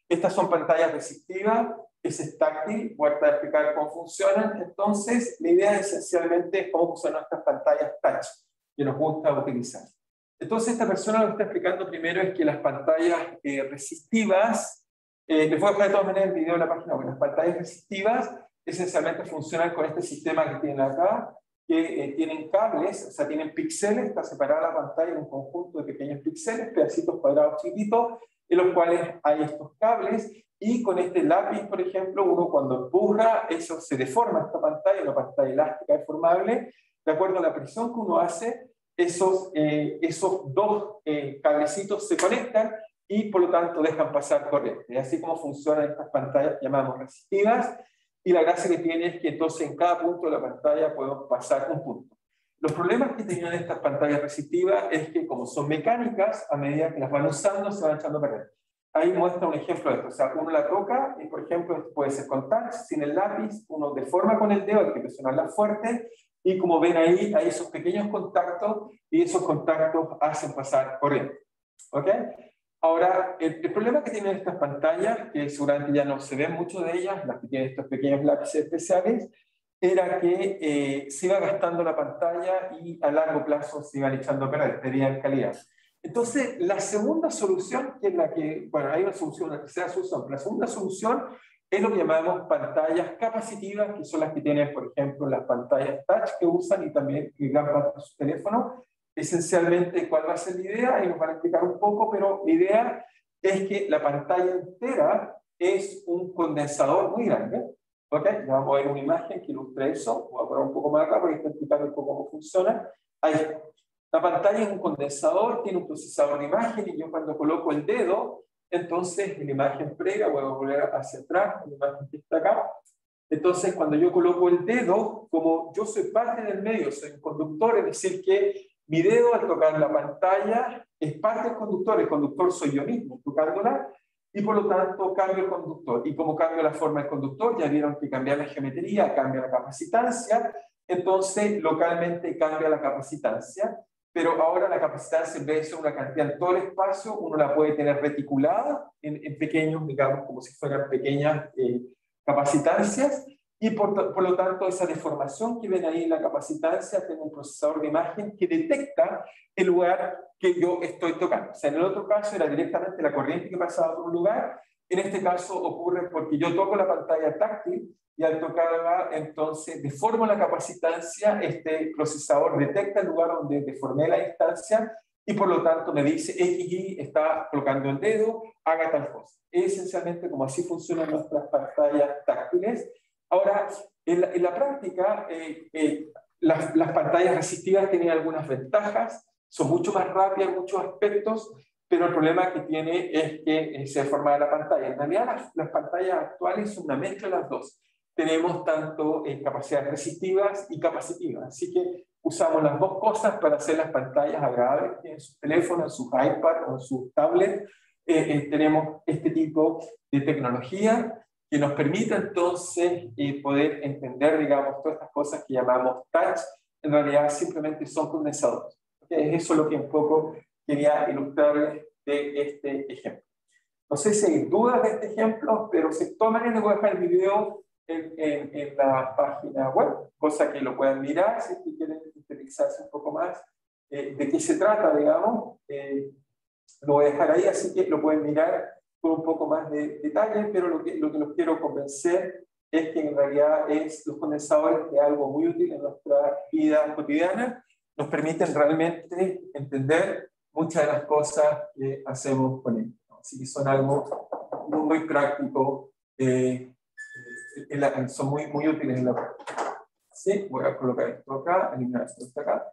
Estas son pantallas resistivas, ese es táctil, voy a tratar de explicar cómo funcionan. Entonces, la idea esencialmente es cómo funcionan estas pantallas touch que nos gusta utilizar. Entonces, esta persona lo que está explicando primero es que las pantallas resistivas, les voy a dejar de todas maneras el video en la página web, las pantallas resistivas esencialmente funcionan con este sistema que tienen acá, que tienen cables, o sea, tienen píxeles, está separada la pantalla en un conjunto de pequeños píxeles, pedacitos cuadrados chiquitos, en los cuales hay estos cables, y con este lápiz, por ejemplo, uno cuando empuja, eso se deforma esta pantalla, una pantalla elástica deformable, de acuerdo a la presión que uno hace, esos dos cablecitos se conectan y por lo tanto dejan pasar corriente. Y así como funcionan estas pantallas que llamamos resistivas, y la gracia que tiene es que entonces en cada punto de la pantalla podemos pasar un punto. Los problemas que tenían estas pantallas resistivas es que como son mecánicas, a medida que las van usando se van echando a perder. Ahí muestra un ejemplo de esto, o sea, uno la toca y por ejemplo esto puede ser con touch, sin el lápiz, uno deforma con el dedo, hay que presionarla fuerte, y como ven ahí, hay esos pequeños contactos y esos contactos hacen pasar corriente. ¿Ok? Ahora, el problema que tienen estas pantallas, que seguramente ya no se ven mucho de ellas, las que tienen estos pequeños lápices especiales, era que se iba gastando la pantalla y a largo plazo se iban echando a perder, perdían calidad. Entonces, la segunda solución, que es la que, bueno, hay una solución, una tercera solución, pero la segunda solución es lo que llamamos pantallas capacitivas, que son las que tienen, por ejemplo, las pantallas touch que usan y también gran parte de su teléfono. Esencialmente, ¿cuál va a ser la idea? Y nos van a explicar un poco, pero la idea es que la pantalla entera es un condensador muy grande. ¿Ok? Ya vamos a ver una imagen que ilustre eso. Voy a poner un poco más acá porque está explicando un poco cómo funciona. Ahí está. La pantalla es un condensador, tiene un procesador de imagen y yo cuando coloco el dedo, entonces en la imagen previa, voy a volver hacia atrás, en la imagen que está acá. Entonces cuando yo coloco el dedo, como yo soy parte del medio, soy un conductor, es decir que mi dedo al tocar la pantalla es parte del conductor, el conductor soy yo mismo tocándola, y por lo tanto cambio el conductor. Y como cambio la forma del conductor, ya vieron que cambia la geometría, cambia la capacitancia, entonces localmente cambia la capacitancia, pero ahora la capacitancia en vez de ser una cantidad en todo el espacio, uno la puede tener reticulada en pequeños, digamos, como si fueran pequeñas capacitancias, y por lo tanto esa deformación que ven ahí en la capacitancia tiene un procesador de imagen que detecta el lugar que yo estoy tocando. O sea, en el otro caso era directamente la corriente que pasaba por un lugar, en este caso ocurre porque yo toco la pantalla táctil y al tocarla entonces deformo la capacitancia, este procesador detecta el lugar donde deformé la instancia y por lo tanto me dice XY está colocando el dedo, haga tal cosa. Es esencialmente como así funcionan nuestras pantallas táctiles. Ahora, en la práctica, las pantallas resistivas tienen algunas ventajas, son mucho más rápidas en muchos aspectos, pero el problema que tiene es que se deforma la pantalla. En realidad, las pantallas actuales son una mezcla de las dos. Tenemos tanto capacidades resistivas y capacitivas, así que usamos las dos cosas para hacer las pantallas agradables en sus teléfonos, en sus iPads o en sus tablets. Tenemos este tipo de tecnología que nos permite entonces poder entender, digamos, todas estas cosas que llamamos touch, en realidad simplemente son condensadores. ¿Okay? Eso es lo que un poco quería ilustrarles de este ejemplo. No sé si hay dudas de este ejemplo, pero de todas maneras les voy a dejar el video en la página web, cosa que lo puedan mirar si quieren interesarse un poco más de qué se trata, digamos. Lo voy a dejar ahí, así que lo pueden mirar con un poco más de detalle, pero lo que los quiero convencer es que en realidad los condensadores es algo muy útil en nuestra vida cotidiana, nos permiten realmente entender muchas de las cosas que hacemos con ellos. Así que son algo muy práctico, son muy útiles en la práctica. Sí, voy a colocar esto acá, eliminar esto acá.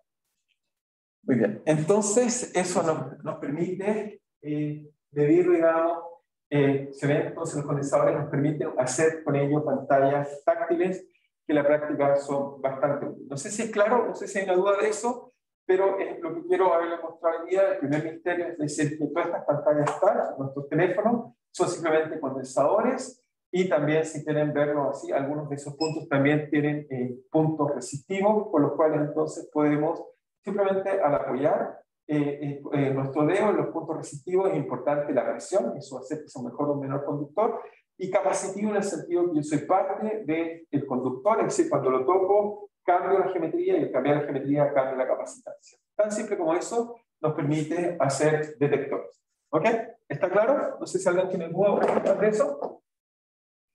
Muy bien, entonces eso nos permite medir, digamos, se ven entonces los condensadores nos permiten hacer con ellos pantallas táctiles que en la práctica son bastante útiles. No sé si es claro, no sé si hay una duda de eso, pero lo que quiero haberle mostrado hoy día, el primer misterio es decir que todas estas pantallas touch, nuestros teléfonos, son simplemente condensadores Y también, si quieren verlo así, algunos de esos puntos también tienen puntos resistivos, por los cuales entonces podemos simplemente al apoyar nuestro dedo en los puntos resistivos, es importante la presión, eso hace que sea un mejor o menor conductor, y capacitivo en el sentido que yo soy parte del conductor, es decir, cuando lo toco, cambio la geometría, y al cambiar la geometría cambio la capacitancia. Tan simple como eso nos permite hacer detectores. ¿Ok? ¿Está claro? No sé si alguien tiene duda o preguntas de eso.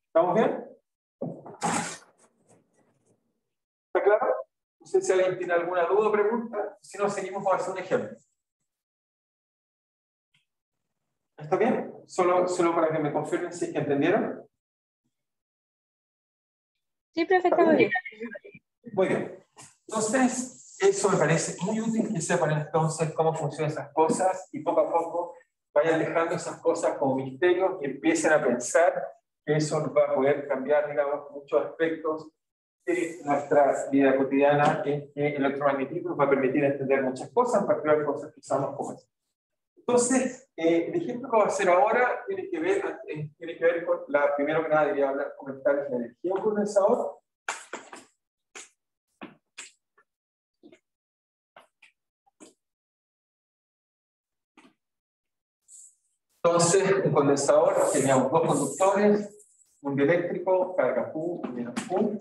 ¿Estamos bien? ¿Está claro? No sé si alguien tiene alguna duda o pregunta. Si no, seguimos para hacer un ejemplo. ¿Está bien? Solo para que me confirmen si es que entendieron. Sí, profe, ¿Está estamos bien? bien. Muy bien. Entonces, eso me parece muy útil que sepan entonces cómo funcionan esas cosas y poco a poco vayan dejando esas cosas como misterios y empiecen a pensar que eso nos va a poder cambiar, digamos, muchos aspectos de nuestra vida cotidiana, en que el electromagnetismo nos va a permitir entender muchas cosas, en particular cosas que usamos como eso. Entonces, el ejemplo que voy a hacer ahora tiene que ver con la, primero que nada debería hablar, comentar la energía de un condensador. Entonces, un condensador, teníamos dos conductores, un dieléctrico, carga Q y menos Q,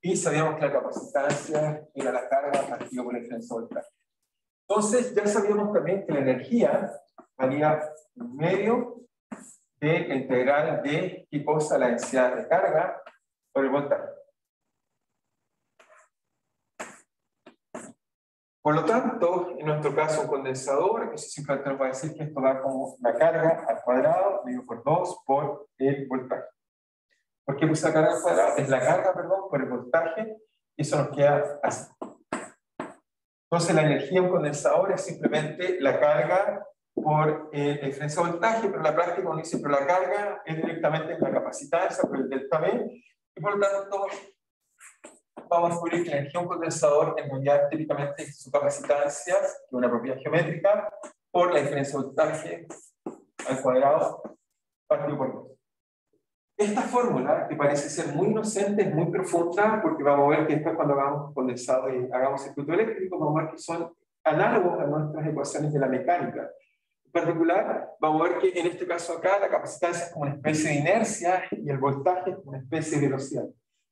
y sabíamos que la capacitancia era la carga partido por la diferencia de voltaje. Entonces, ya sabíamos también que la energía valía un medio de la integral de qué cosa la densidad de carga por el voltaje. Por lo tanto, en nuestro caso, un condensador, eso simplemente nos va a decir que esto da como la carga al cuadrado, dividido por 2 por el voltaje. ¿Por qué puse la carga al cuadrado? Es la carga, perdón, por el voltaje, y eso nos queda así. Entonces, la energía de un condensador es simplemente la carga por la diferencia de voltaje, pero en la práctica uno dice, pero la carga es directamente en la capacitancia por el delta V, y por lo tanto, vamos a descubrir que la energía de un condensador en realidad típicamente es su capacitancia, que es una propiedad geométrica, por la diferencia de voltaje al cuadrado partido por 2. Esta fórmula, que parece ser muy inocente, es muy profunda, porque vamos a ver que después cuando hagamos condensado y hagamos circuito eléctrico, vamos a ver que son análogos a nuestras ecuaciones de la mecánica. En particular, vamos a ver que en este caso acá la capacitancia es como una especie de inercia y el voltaje es como una especie de velocidad.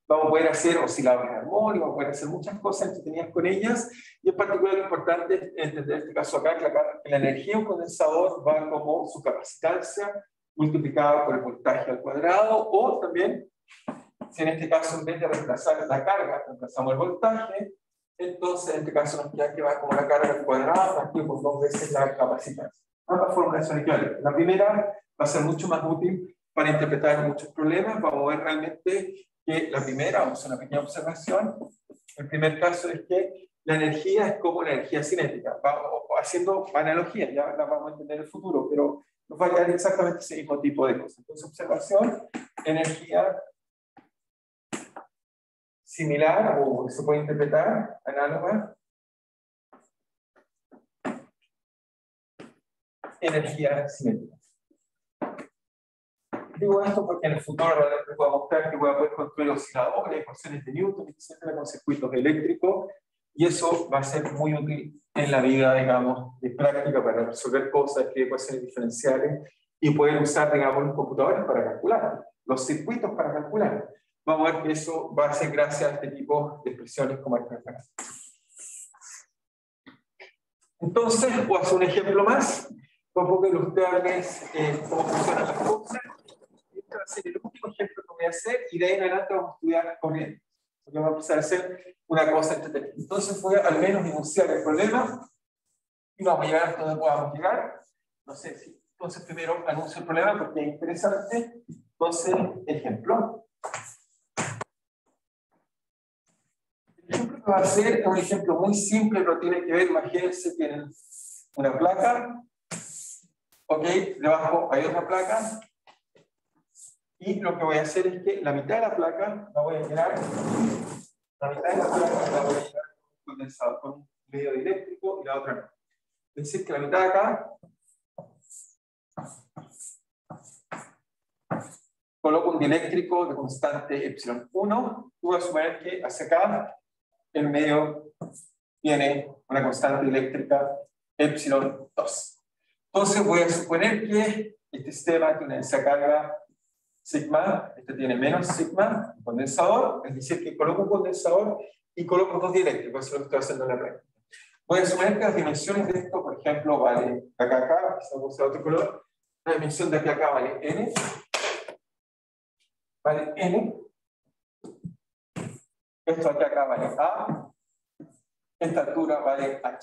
Vamos a poder hacer osciladores armónicos, vamos a poder hacer muchas cosas entretenidas con ellas, y en particular lo importante es entender este caso acá, que la energía de un condensador va como su capacitancia multiplicada por el voltaje al cuadrado, o también, si en este caso en vez de reemplazar la carga, reemplazamos el voltaje, entonces en este caso nos queda que va como la carga al cuadrado, aquí por 2 veces la capacitancia. Ambas fórmulas son equivalentes. La primera va a ser mucho más útil para interpretar muchos problemas. Vamos a ver realmente que la primera, vamos a hacer una pequeña observación. El primer caso es que la energía es como la energía cinética. Haciendo analogías, ya la vamos a entender en el futuro, pero nos va a dar exactamente ese mismo tipo de cosas. Entonces, observación, energía similar, o se puede interpretar, análoga, energía cinética. Digo esto porque en el futuro realmente puedo mostrar que voy a poder construir osciladores, ecuaciones de Newton, etcétera, con circuitos eléctricos, y eso va a ser muy útil en la vida, digamos, de práctica para resolver cosas, escribir ecuaciones diferenciales, y poder usar, digamos, los computadores para calcular, los circuitos para calcular. Vamos a ver que eso va a ser gracias a este tipo de expresiones como esta. Entonces, voy a hacer un ejemplo más, para un poco ilustrarles cómo funcionan las cosas. Este va a ser el último ejemplo que voy a hacer, y de ahí en adelante vamos a estudiar corrientes. Porque vamos a empezar a hacer una cosa entretenida. Entonces voy a al menos enunciar el problema y vamos a llegar hasta donde podamos llegar. No sé si. Entonces primero anuncio el problema porque es interesante. Entonces, ejemplo. El ejemplo que va a ser es un ejemplo muy simple, pero tiene que ver, imagínense, tienen una placa. Ok, debajo hay otra placa. Y lo que voy a hacer es que la mitad de la placa la voy a llenar, la mitad de la placa la voy a llenar condensado con un medio dieléctrico y la otra no. Es decir, que la mitad de acá coloco un dieléctrico de constante epsilon 1, voy a suponer que hacia acá, en medio, tiene una constante eléctrica epsilon 2. Entonces voy a suponer que este sistema tiene esa carga sigma, este tiene menos sigma, un condensador, es decir, que coloco un condensador y coloco dos dieléctricos, eso es lo que estoy haciendo en la práctica. Voy a suponer que las dimensiones de esto, por ejemplo, vale acá, quizás voy a usar otro color, la dimensión de acá vale n, esto acá vale a, esta altura vale h.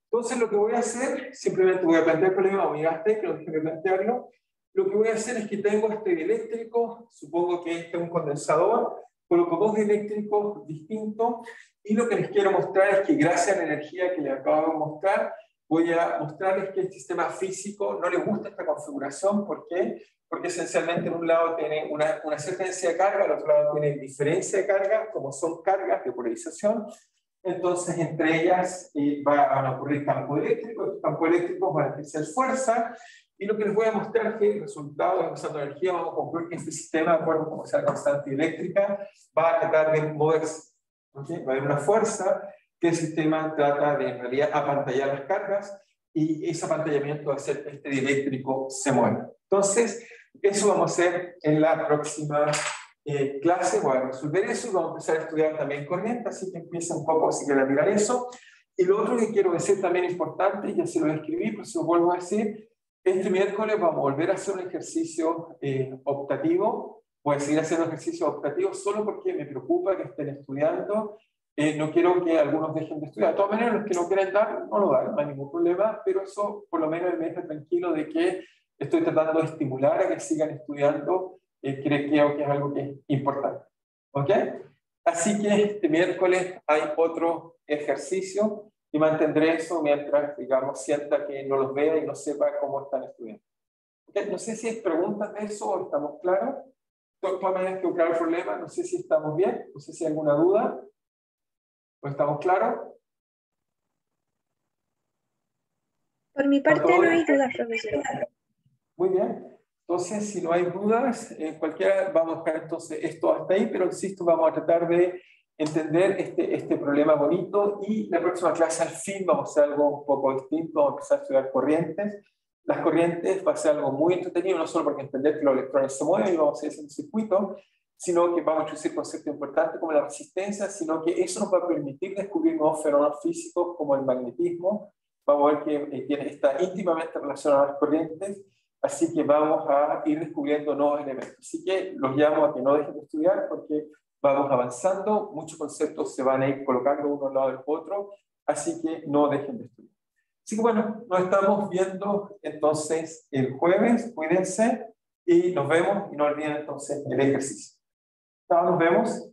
Entonces lo que voy a hacer, simplemente voy a plantear el problema, voy a gastar, que no deje de plantearlo. Lo que voy a hacer es que tengo este dieléctrico, supongo que este es un condensador, coloco dos dieléctricos distintos, y lo que les quiero mostrar es que gracias a la energía que les acabo de mostrar, voy a mostrarles que el sistema físico no le gusta esta configuración. ¿Por qué? Porque esencialmente en un lado tiene una cierta densidad de carga, al otro lado tiene diferencia de carga, como son cargas de polarización. Entonces, entre ellas van a ocurrir campos eléctricos. Estos campos eléctricos van a ejercer fuerza. Y lo que les voy a mostrar es que el resultado de usando energía, vamos a concluir que este sistema, de acuerdo con la constante eléctrica, va a tratar de moverse. ¿Okay? Va a haber una fuerza que el sistema trata de, en realidad, apantallar las cargas, y ese apantallamiento va a hacer que este dieléctrico se mueva. Entonces, eso vamos a hacer en la próxima clase. Voy a resolver eso y vamos a empezar a estudiar también corriente, así que empieza un poco si quieren mirar eso. Y lo otro que quiero decir también importante, ya se lo escribí, pero se lo vuelvo a decir, este miércoles vamos a volver a hacer un ejercicio optativo. Voy a seguir haciendo ejercicios optativos solo porque me preocupa que estén estudiando. No quiero que algunos dejen de estudiar. De todas maneras, los que no quieren dar, no lo dan, no hay ningún problema, pero eso por lo menos me deja tranquilo de que estoy tratando de estimular a que sigan estudiando. Creo que es algo que es importante. ¿Ok? Así que este miércoles hay otro ejercicio y mantendré eso mientras, digamos, sienta que no los vea y no sepa cómo están estudiando. ¿Okay? No sé si hay preguntas de eso o estamos claros. De todas maneras, que claro el problema, no sé si estamos bien, no sé si hay alguna duda. ¿O estamos claros? Por mi parte no hay dudas, profesor. Muy bien. Entonces, si no hay dudas, cualquiera, vamos a dejar entonces esto hasta ahí, pero insisto, vamos a tratar de entender este problema bonito, y la próxima clase al fin vamos a hacer algo un poco distinto, vamos a empezar a estudiar corrientes. Las corrientes va a ser algo muy entretenido, no solo porque entender que los electrones se mueven y vamos a ir haciendo circuitos, sino que vamos a introducir conceptos importantes como la resistencia, sino que eso nos va a permitir descubrir nuevos fenómenos físicos como el magnetismo. Vamos a ver que está íntimamente relacionado a las corrientes, así que vamos a ir descubriendo nuevos elementos. Así que los llamo a que no dejen de estudiar porque vamos avanzando, muchos conceptos se van a ir colocando uno al lado del otro, así que no dejen de estudiar. Así que bueno, nos estamos viendo entonces el jueves, cuídense y nos vemos, y no olviden entonces el ejercicio. Chao, nos vemos.